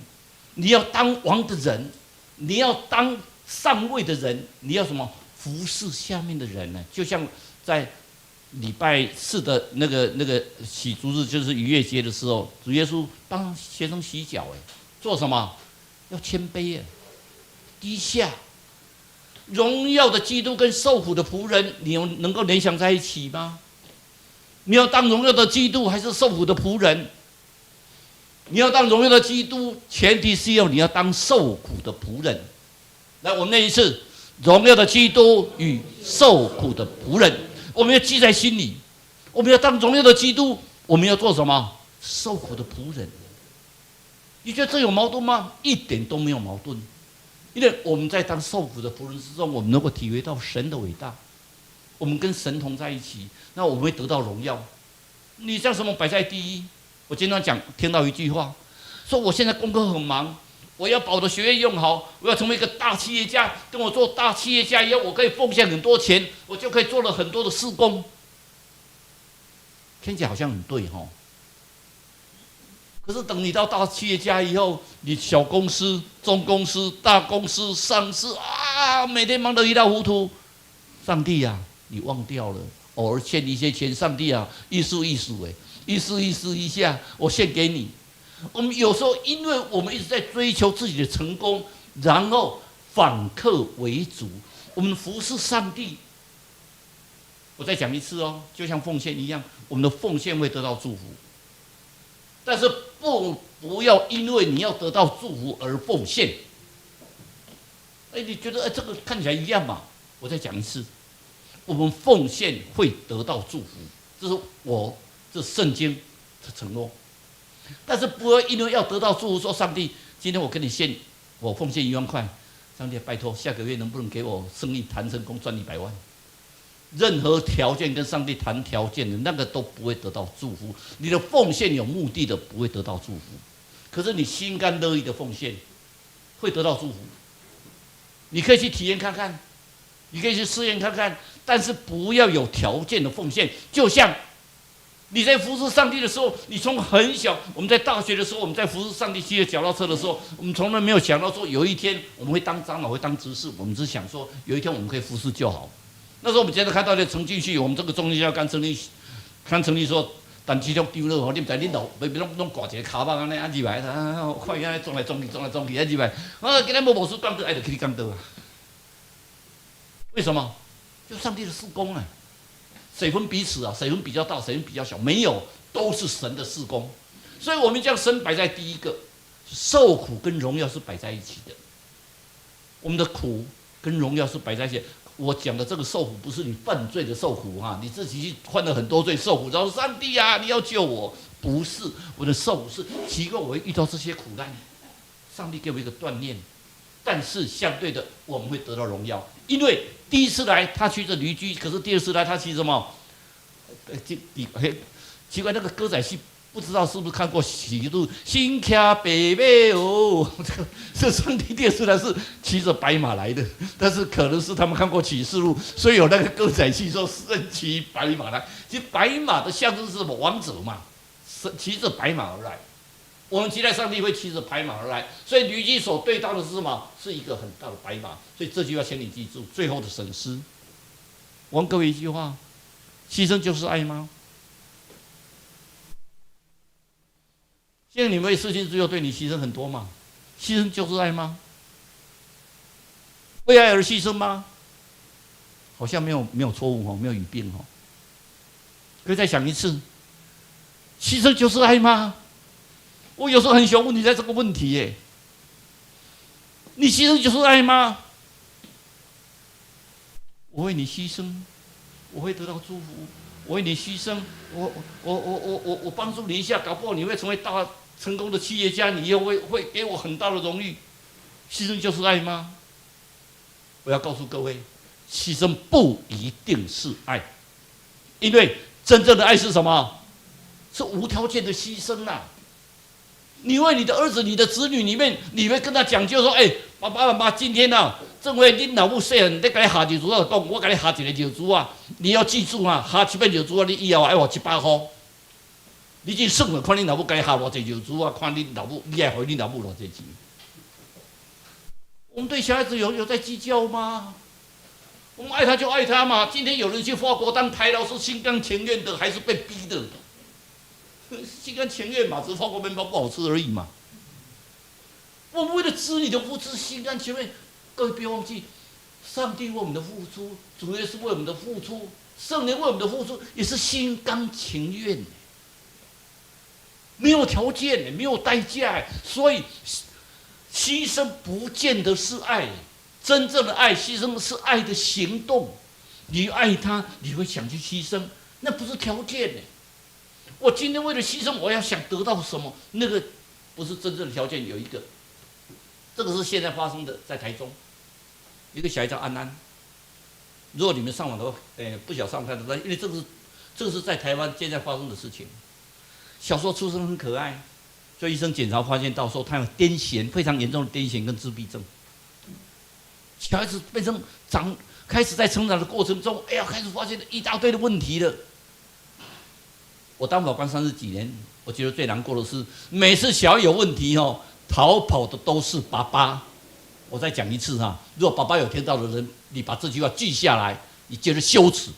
你要当王的人，你要当上位的人，你要什么？服侍下面的人呢？就像在礼拜4的那个洗足日，就是逾越节的时候，主耶稣帮学生洗脚，做什么？要谦卑，低下。荣耀的基督跟受苦的仆人，你能够联想在一起吗？你要当荣耀的基督，还是受苦的仆人？你要当荣耀的基督，前提是你要当受苦的仆人。来，我们念一次：荣耀的基督与受苦的仆人，我们要记在心里。我们要当荣耀的基督，我们要做什么？受苦的仆人。你觉得这有矛盾吗？一点都没有矛盾。因为我们在当受苦的仆人之中，我们能够体会到神的伟大，我们跟神同在一起，那我们会得到荣耀。你将什么摆在第一？我经常听到一句话，说我现在功课很忙，我要把我的学业用好，我要成为一个大企业家。跟我做大企业家以后，我可以奉献很多钱，我就可以做了很多的事工。听起来好像很对哈。可是等你到大企业家以后，你小公司、中公司、大公司、上市啊，每天忙得一塌糊涂。上帝啊，你忘掉了，偶尔欠一些钱，上帝啊，意思一下，我献给你。我们有时候因为我们一直在追求自己的成功，然后反客为主，我们服侍上帝。我再讲一次哦，就像奉献一样，我们的奉献会得到祝福。但是不要因为你要得到祝福而奉献。你觉得这个看起来一样嘛？我再讲一次，我们奉献会得到祝福，这是这圣经的承诺。但是不要因为要得到祝福，说上帝，今天我跟你我奉献1万块，上帝拜托下个月能不能给我生意谈成功赚100万？任何条件跟上帝谈条件的那个都不会得到祝福。你的奉献有目的的不会得到祝福，可是你心甘乐意的奉献会得到祝福。你可以去体验看看，你可以去试验看看，但是不要有条件的奉献。就像你在服侍上帝的时候，你从很小，我们在大学的时候，我们在服侍上帝骑着脚踏车的时候，我们从来没有想到说有一天我们会当长老，会当执事，我们只想说有一天我们可以服侍就好。那时候我们接着看到的程序序，我们这个中心教刚成立说，但其中丢了，你唔知恁老，别拢挂一个卡棒安尼，入来，看伊安尼撞来撞去，入来，今天无事讲到，就去你讲到啊？为什么？就上帝的事工啊，谁分彼此啊？谁分比较大，谁分比较小？没有，都是神的事工。所以我们将神摆在第一个，受苦跟荣耀是摆在一起的。我们的苦跟荣耀是摆在一起的。我讲的这个受苦不是你犯罪的受苦哈，你自己去犯了很多罪受苦，然后上帝啊，你要救我，不是我的受苦是奇怪，我会遇到这些苦难，上帝给我一个锻炼，但是相对的我们会得到荣耀，因为第一次来他骑着驴驹，可是第二次来他骑什么？奇怪，那个歌仔戏不知道是不是看过《喜路新卡北北哦》？这上帝第二次来是骑着白马来的，但是可能是他们看过《启示录》，所以有那个歌仔戏说圣骑白马来。其实白马的象征是什么？王者嘛，骑着白马而来。我们期待上帝会骑着白马而来，所以驴驹所对到的是什么？是一个很大的白马。所以这句话请你记住，最后的审视。我问各位一句话：牺牲就是爱吗？现在你们为事情之后对你牺牲很多嘛？牺牲就是爱吗？为爱而牺牲吗？好像没有错误哦，没有语病哦。可以再想一次，牺牲就是爱吗？我有时候很想问你在这个问题耶，你牺牲就是爱吗？我为你牺牲，我会得到祝福。我为你牺牲，我帮助你一下，搞不好你会成为大成功的企业家，你又会给我很大的荣誉。牺牲就是爱吗？我要告诉各位，牺牲不一定是爱，因为真正的爱是什么？是无条件的牺牲啊！你为你的儿子、你的子女里面，你会跟他讲究说：“爸爸妈妈，今天啊，正为恁老母细汉，你给你下一组啊，讲我给你下一个肉珠啊，你要记住啊，下700肉珠啊，你以后爱我700块。你去算了，看恁老母给你下偌济肉珠啊，看恁老母，你爱回恁老母偌济钱。”我们对小孩子有在计较吗？我们爱他就爱他嘛。今天有人去法国当台老师，心甘情愿的，还是被逼的？心甘情愿嘛，只是法国面包不好吃而已嘛。我们为了子女的福祉，心甘情愿。各位别忘记，上帝为我们的付出，主耶稣为我们的付出，圣灵为我们的付出，也是心甘情愿，没有条件，没有代价，所以牺牲不见得是爱，真正的爱，牺牲是爱的行动。你爱他，你会想去牺牲，那不是条件呢。我今天为了牺牲，我要想得到什么？那个不是真正的条件。有一个，这个是现在发生的，在台中，一个小孩叫安安。如果你们上网的话，不晓得上不看得到，因为这个是在台湾现在发生的事情。小时候出生很可爱，所以医生检查发现到说他有癫痫，非常严重的癫痫跟自闭症。小孩子变成开始在成长的过程中，哎呀，开始发现一大堆的问题了。我当法官30几年，我觉得最难过的是，每次小孩有问题逃跑的都是爸爸。我再讲一次哈，如果爸爸有听到的人，你把这句话记下来，你觉得羞耻。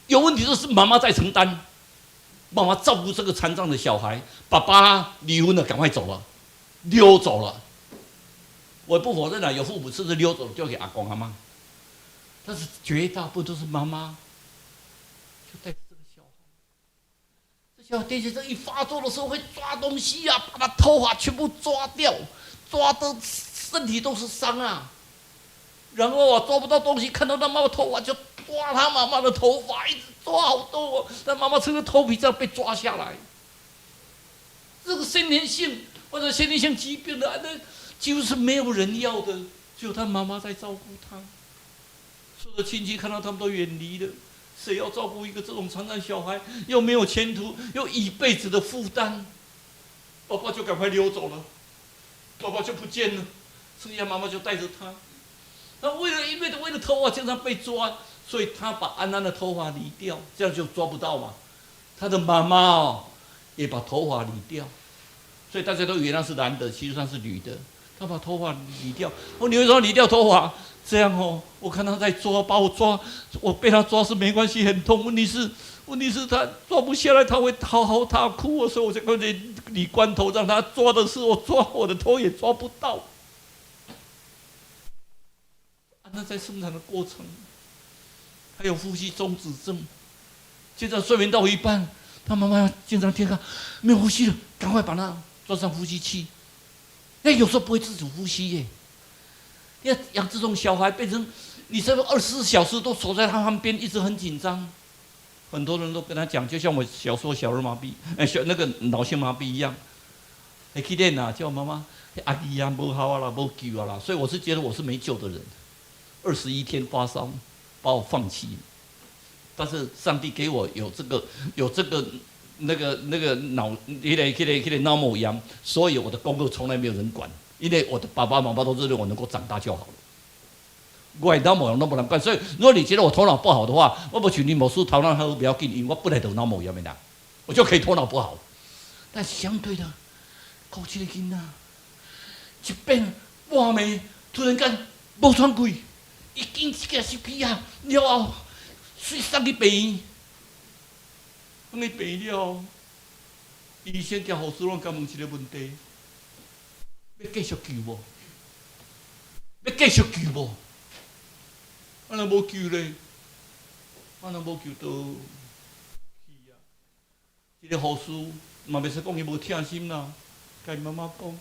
有问题都是妈妈在承担，妈妈照顾这个残障的小孩，爸爸离婚了，赶快走了，溜走了。我不否认有父母甚至溜走交给阿公阿妈，但是绝大部分都是妈妈，就带着这个小孩。这小孩癫痫症一发作的时候会抓东西啊，把他头发全部抓掉，抓的身体都是伤啊。然后抓不到东西，看到他妈妈头发就抓他妈妈的头发，一直抓好多但妈妈撑着头皮这样被抓下来。这个先天性或者先天性疾病的那几乎是没有人要的，只有他妈妈在照顾他。所有的亲戚看到他们都远离了，谁要照顾一个这种残障小孩？又没有前途，又一辈子的负担。爸爸就赶快溜走了，爸爸就不见了，剩下妈妈就带着他。他因为头发经常被抓，所以他把安安的头发理掉，这样就抓不到嘛。他的妈妈也把头发理掉，所以大家都以为那是男的，其实那是女的。他把头发理掉，你为什么理掉头发？这样我看他在抓，把我抓，我被他抓是没关系，很痛。问题是他抓不下来，他会嚎啕大哭，所以我就干脆理光头，让他抓的是我抓我的头也抓不到。那在生产的过程，他有呼吸中止症，现在睡眠到一半，他妈妈经常听到没有呼吸了，赶快把他装上呼吸器。有时候不会自主呼吸耶。要养这种小孩，变成你这个24小时都守在他旁边，一直很紧张。很多人都跟他讲，就像我小时候小儿麻痹，那个脑性麻痹一样，会去练啊，叫妈妈阿姨啊，没好啊啦，没救啊啦。所以我是觉得我是没救的人。21天发烧，把我放弃。但是上帝给我有这个那个脑脑膜炎，所以我的功课从来没有人管，因为我的爸爸妈妈都认为我能够长大就好了。我的脑膜炎都没人管，所以如果你觉得我头脑不好的话，我不像你某书头脑好不要紧，因为我本来就脑膜炎的人，我就可以头脑不好。但相对的，搞这个囡仔，一变哇没，突然间无喘气，一紧一个是皮啊，了后，随送去病院。送去病院了，医生甲护士拢甲问一个问题：要继续救无？要继续救无？啊，若无救咧，啊，若无救到去啊！一个护士嘛袂使讲伊无疼心啦，甲伊妈妈讲：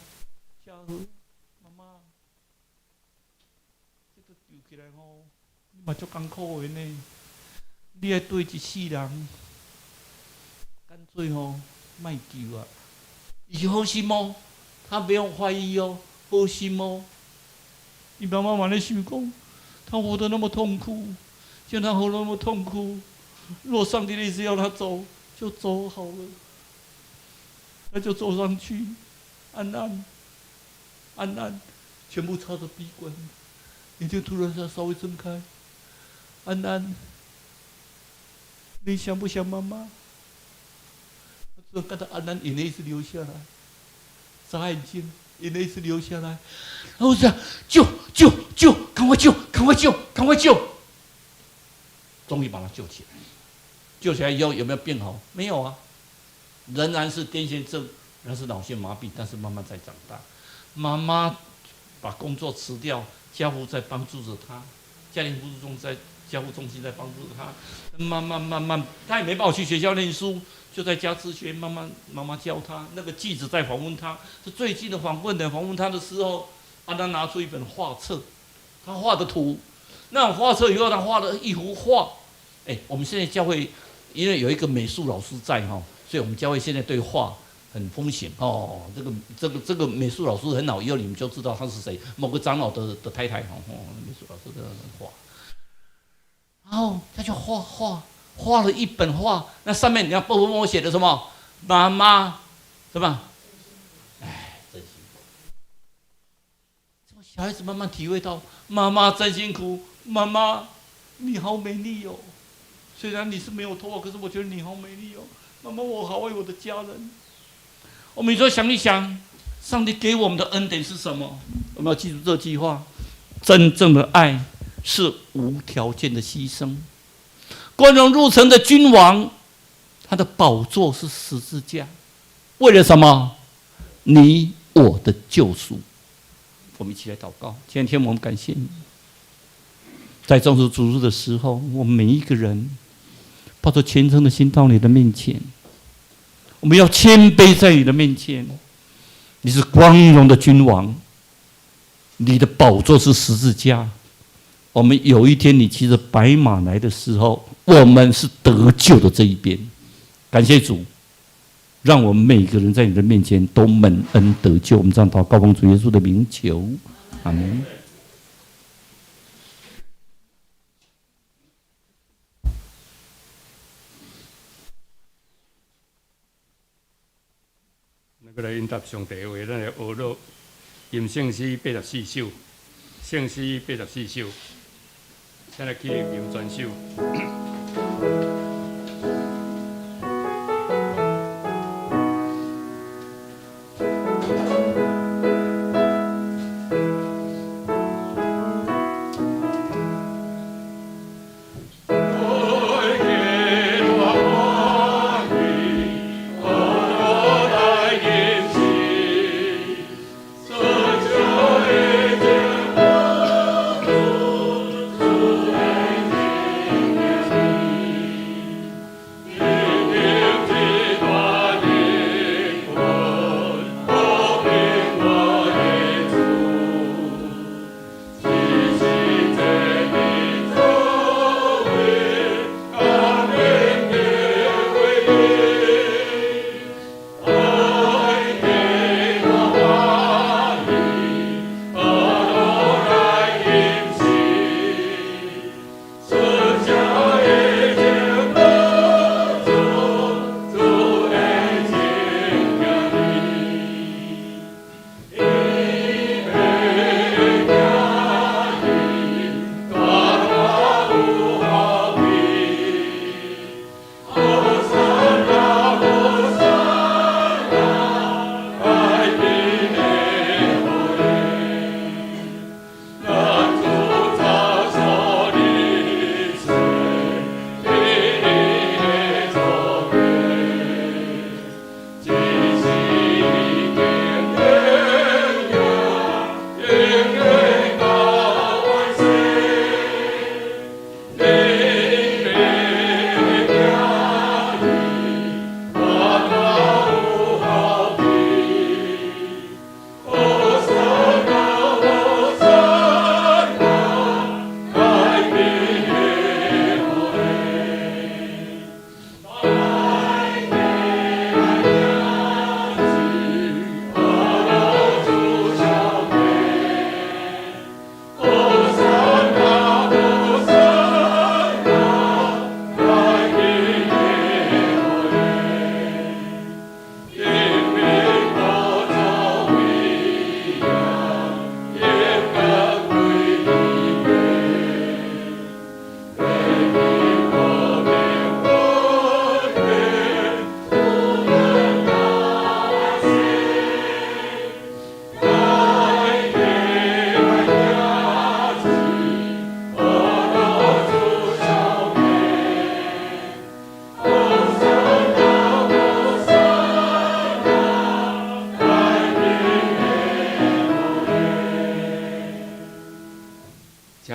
嘉禾，妈妈，这个救起来你嘛足艰苦的呢。你爱对一世人。干脆卖救啊！伊好心哦，他不用怀疑哦，好心哦。你妈妈在想讲，他活得那么痛苦，见他活得那么痛苦，若上帝的意思要他走，就走好了。他就走上去，安安，全部插着鼻管，眼睛突然稍微睁开，安，你想不想妈妈？就看到安安眼泪一直流下来，眨眼睛，眼泪一直流下来。然后我想救，赶快救！终于把他救起来。救起来以后有没有变好？没有啊，仍然是癫痫症，仍然是脑性麻痹，但是慢慢在长大。妈妈把工作辞掉，家父在帮助着他，家庭服务中在家父中心在帮助着他，慢慢，他也没办法去学校念书，就在家自学，慢慢妈妈教他。那个记者在访问他，是最近的访问他的时候，他拿出一本画册，他画的图，那种画册以后，他画了一幅画。我们现在教会因为有一个美术老师在哈，所以我们教会现在对画很风险哦。这个美术老师很好，以后你们就知道他是谁，某个长老的太太哦。美术老师在那画，然后他就画了一本画，那上面你看默写的什么？妈妈什么？真辛苦。这么小孩子慢慢体会到，妈妈真辛苦，妈妈你好美丽哦。虽然你是没有头发，可是我觉得你好美丽哦，妈妈，我好爱我的家人。我们说想一想，上帝给我们的恩典是什么？我们要记住这句话：真正的爱是无条件的牺牲。光荣入城的君王，他的宝座是十字架，为了什么？你我的救赎。我们一起来祷告。今天我们感谢你，在众主主日的时候，我们每一个人抱着虔诚的心到你的面前，我们要谦卑在你的面前。你是光荣的君王，你的宝座是十字架。我们有一天你骑着白马来的时候，我们是得救的这一边。感谢主，让我们每个人在你的面前都蒙恩得救。我们这样祷告，奉主耶稣的名求，阿门。咱来应答上帝话，咱来学了吟圣诗84首，圣诗84首，咱来起立吟全首。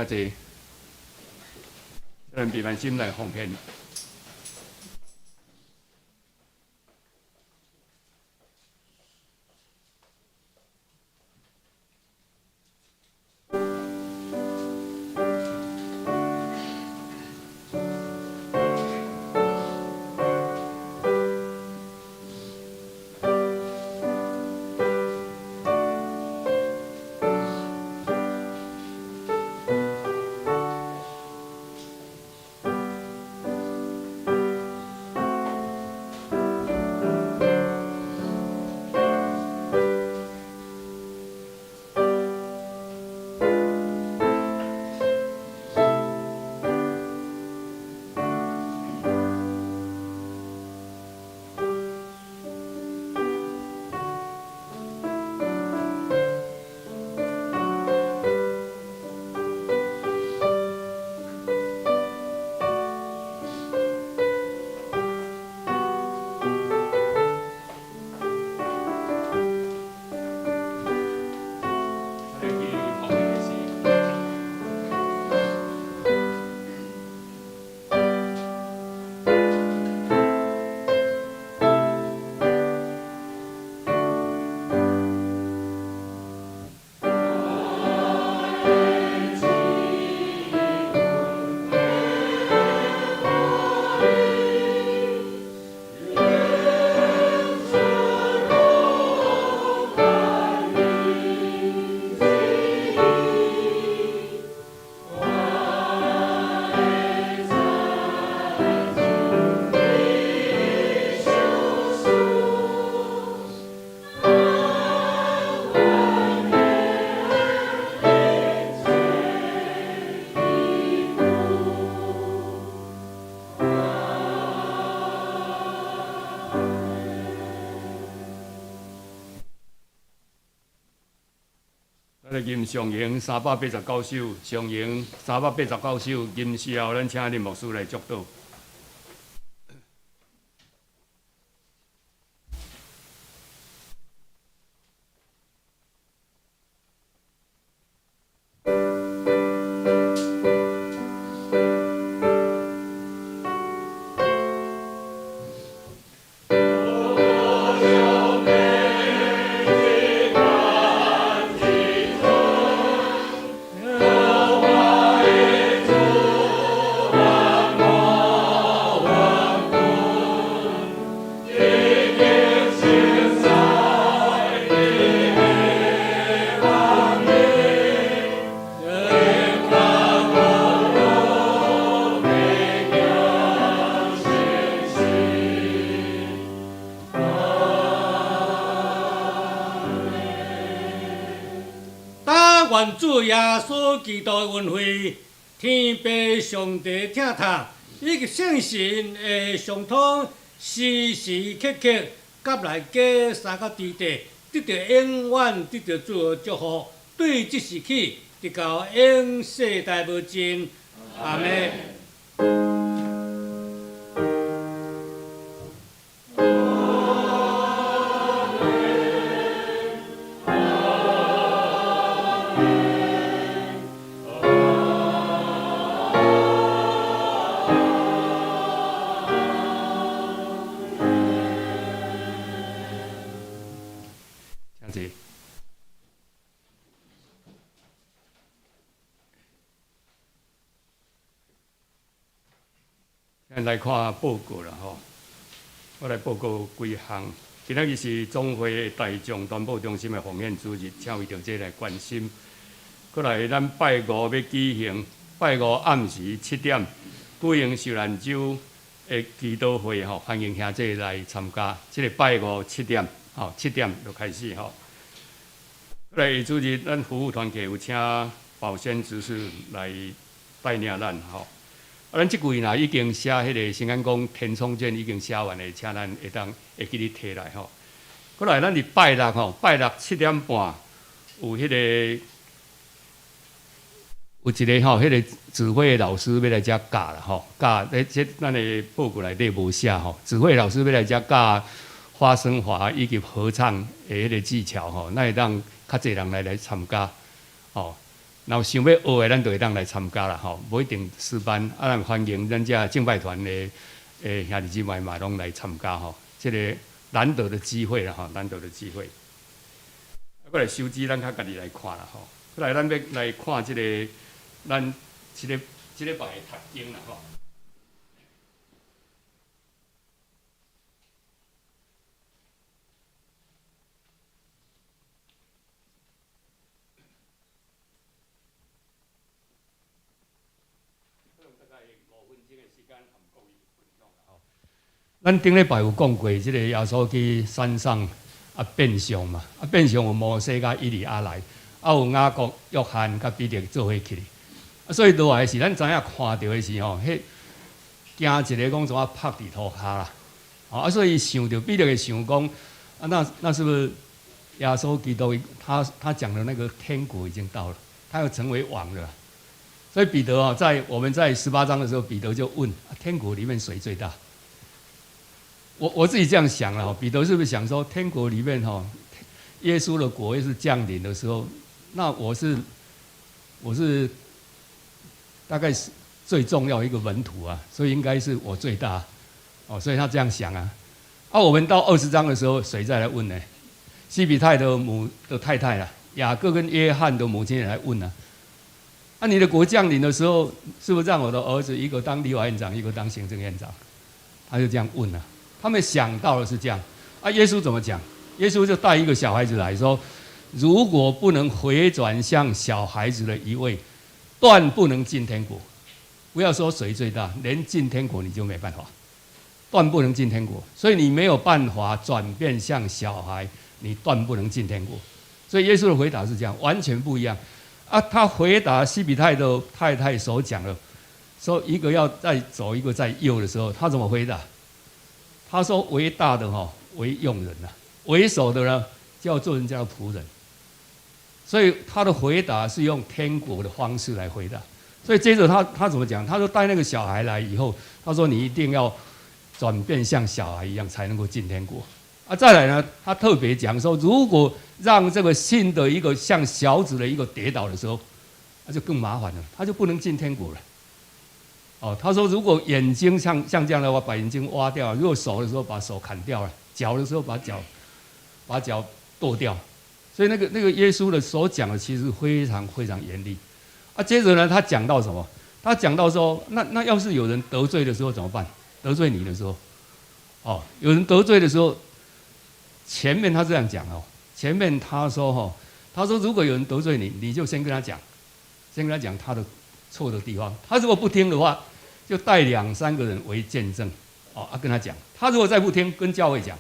请坐。咱平安心来奉献。吟上行389首，上行389首，吟诗后，咱请林牧师来祝祷。愿主耶稣基督的恩惠、天父上帝疼痛，以及圣神的相通，时时刻刻甲来家三个地地，得到永远得到主的祝福，对即时起，直到永世代无尽。阿门。咱来看报告啦吼，我来报告几项。今仔日是总会大众传播中心的奉献主日，请为着这来关心。过来，咱拜五要举行，拜五暗时7点，举行受难周的祈祷会吼，欢迎兄弟来参加。这个拜五7点，吼7点就开始吼。过来主日，咱服务团体有请保险执事来带领咱吼。咱即柜若已经写迄个新安宫填充卷已经写完的，请咱会记哩摕来吼。过来，咱是拜六吼，拜六7点半有迄个有一个吼，迄个指挥老师要来遮教啦吼，教这咱的报告内底无写吼，指挥老师要来遮教花生华以及合唱的迄个技巧吼，那会当较侪人来参加吼。然后想要学的，咱就会当来参加啦吼，不一定师班，啊，咱欢迎咱这敬拜团的兄弟姊妹嘛，拢来参加吼，这个难得的机会啦吼，难得的机会。啊，过来收支，咱较家己来看啦吼。过来，咱要来看这个咱这个拜的读经啦吼。咱顶礼拜有讲过，即个耶稣去山上变相嘛，变相有摩西甲以利亚来，有雅各、约翰甲彼得做伙去。所以落来是咱知影看到的是吼，迄惊一个讲怎啊拍伫涂骹啦，所以想着彼得会想讲，那是不是耶稣基督他讲的那个天国已经到了，他要成为王了。所以彼得我们在18章的时候，彼得就问：天国里面谁最大？我自己这样想了，彼得是不是想说，天国里面耶稣的国又是降临的时候，那我是大概是最重要一个门徒啊，所以应该是我最大所以他这样想啊。我们到20章的时候，谁再来问呢？西比泰的太太啦，雅各跟约翰的母亲也来问啊。你的国降临的时候，是不是让我的儿子一个当立法院长，一个当行政院长？他就这样问啊。他们想到的是这样耶稣怎么讲？耶稣就带一个小孩子来说：如果不能回转向小孩子的一位，断不能进天国。不要说谁最大，连进天国你就没办法，断不能进天国。所以你没有办法转变向小孩，你断不能进天国。所以耶稣的回答是这样，完全不一样他回答西比泰的太太所讲的，说一个要在左，一个在右的时候，他怎么回答？他说：为大的为用人为首的呢叫做人家的仆人。所以他的回答是用天国的方式来回答。所以接着他怎么讲？他说带那个小孩来以后，他说你一定要转变像小孩一样，才能够进天国。再来呢，他特别讲说，如果让这个信的一个像小子的一个跌倒的时候，那就更麻烦了，他就不能进天国了。他说如果眼睛像这样的话，把眼睛挖掉；如果手的时候把手砍掉了，脚的时候把脚剁掉。所以那个耶稣的所讲的其实非常非常严厉。接着呢，他讲到什么？他讲到说，那要是有人得罪的时候怎么办？得罪你的时候，有人得罪的时候，前面他这样讲前面他说如果有人得罪你，你就先跟他讲他的错的地方。他如果不听的话，就带2-3个人为见证跟他讲。他如果再不听，跟教会讲。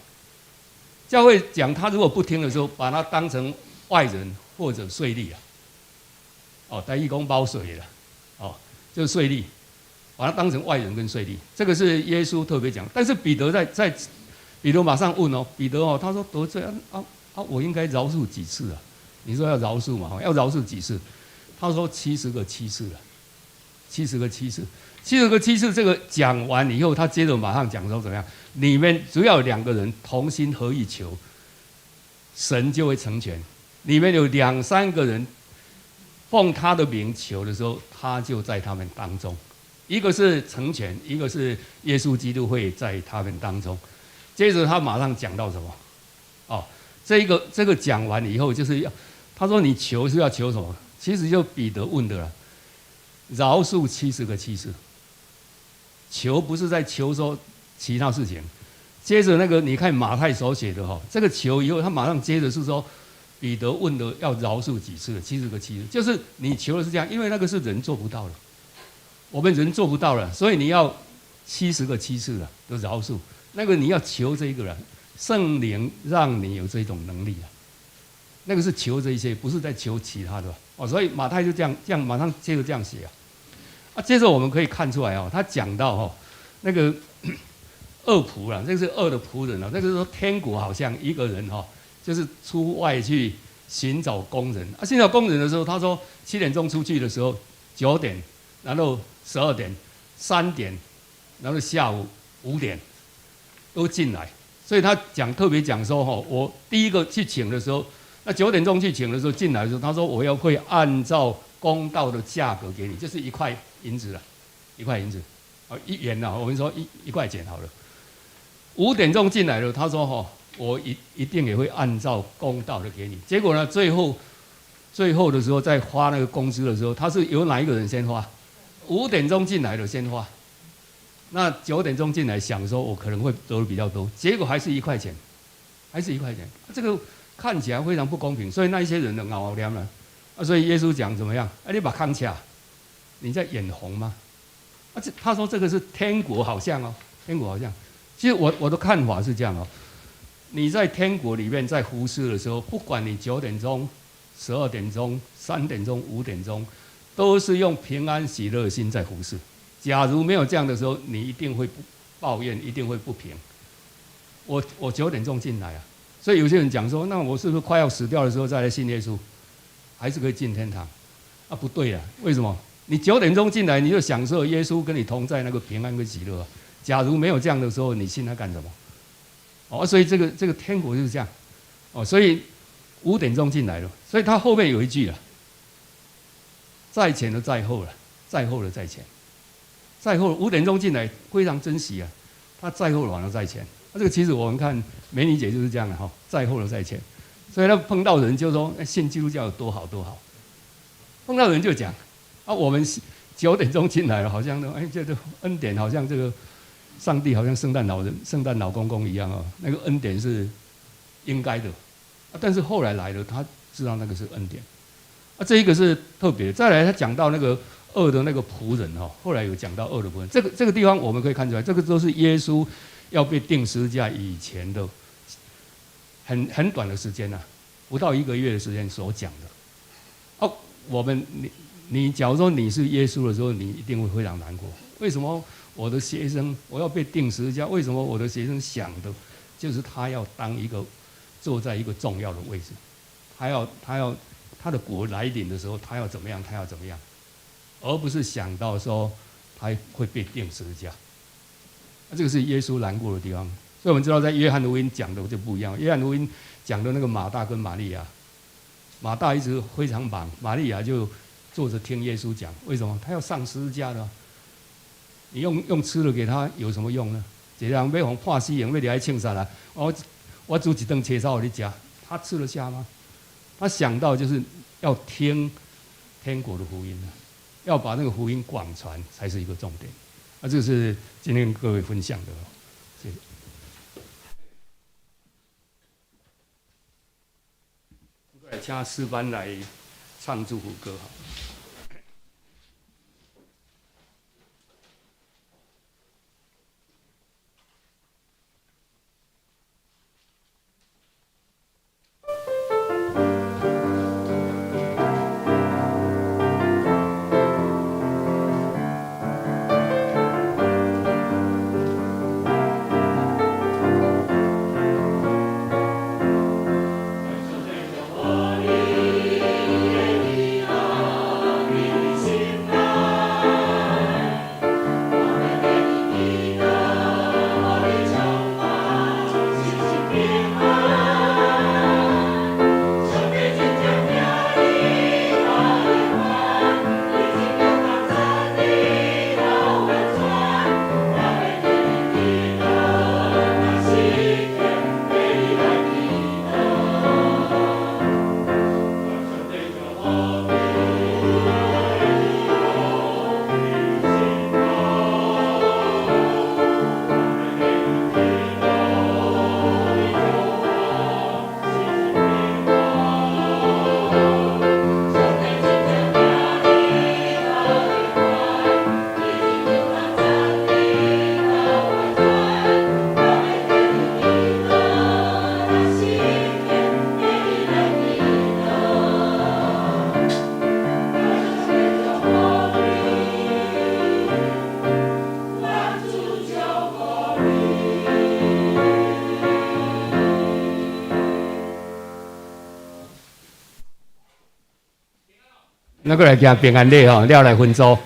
教会讲他如果不听的时候，把他当成外人或者税吏台语讲包税了就是税吏，把他当成外人跟税吏。这个是耶稣特别讲。但是彼得彼得马上问彼得他说得罪我应该饶恕几次啊？你说要饶恕嘛？要饶恕几次？他说70个7次了，70个7次。70个7次这个讲完以后，他接着马上讲说怎么样？里面只要2个人同心合意求，神就会成全。里面有2-3个人奉他的名求的时候，他就在他们当中。一个是成全，一个是耶稣基督会在他们当中。接着他马上讲到什么？这个讲完以后，就是他说你求是要求什么？其实就彼得问的了，饶恕70个7次。求不是在求说其他事情。接着那个你看马太所写的这个求以后，他马上接着是说彼得问的要饶恕几次？70个7次，就是你求的是这样，因为那个是人做不到的，我们人做不到了，所以你要70个7次的饶恕。那个你要求这一个人，圣灵让你有这种能力那个是求这一些，不是在求其他的所以马太就这样马上接着这样写接着我们可以看出来他讲到那个恶仆这个是恶的仆人那个说天国好像一个人就是出外去寻找工人寻找工人的时候，他说7点钟出去的时候，9点，然后12点、3点，然后下午5点都进来。所以他特别讲说我第一个去请的时候，那9点钟去请的时候进来的时候，他说我会按照公道的价格给你，就是1块银子了，1块银子，1元啊，我们说1块钱好了。5点钟进来了，他说我一定也会按照公道的给你。结果呢，最后的时候，在花那个工资的时候，他是由哪一个人先花？5点钟进来的先花，那9点钟进来想说我可能会得的比较多，结果还是1块钱，还是1块钱，这个看起来非常不公平，所以那一些人都熬凉了。所以耶稣讲怎么样？你把康掐，你在眼红吗？他说这个是天国好像哦，天国好像。其实我的看法是这样哦，你在天国里面在服事的时候，不管你9点钟、12点钟、3点钟、5点钟，都是用平安喜乐的心在服事。假如没有这样的时候，你一定会抱怨，一定会不平。我9点钟进来啊，所以有些人讲说，那我是不是快要死掉的时候再来信耶稣，还是可以进天堂？不对啊，为什么？你9点钟进来，你就享受耶稣跟你同在那个平安跟喜乐啊。假如没有这样的时候，你信他干什么？所以这个天国就是这样。所以5点钟进来了，所以他后面有一句了，在前的在后了，在后的在前，在后5点钟进来非常珍惜啊，他在后反而在前。这个其实我们看美女姐就是这样的在后的在前。所以他碰到人就说信基督教有多好多好，碰到人就讲我们9点钟进来了，好像这个恩典好像这个上帝好像圣诞老公公一样那个恩典是应该的但是后来来了，他知道那个是恩典这一个是特别。再来他讲到那个恶的那个仆人后来有讲到恶的仆人，这个地方我们可以看出来，这个都是耶稣要被钉十字架以前的很短的时间不到1个月的时间所讲的你假如说你是耶稣的时候，你一定会非常难过。为什么我的学生我要被钉十字架？为什么我的学生想的就是他要坐在一个重要的位置，他的国来临的时候，他要怎么样，而不是想到说他会被钉十字架。这个是耶稣难过的地方。所以我们知道，在约翰福音讲的就不一样。约翰福音讲的那个马大跟玛利亚，马大一直非常忙，玛利亚就坐着听耶稣讲。为什么？他要上十字架的你用吃的给他有什么用呢？一个人要从破死刑要来庆杀啦，我煮一顿切烧给你吃，他吃得下吗？他想到就是要听天国的福音要把那个福音广传才是一个重点。这是今天跟各位分享的谢谢。请诗班来唱祝福歌好。那个来行平安礼了来分组。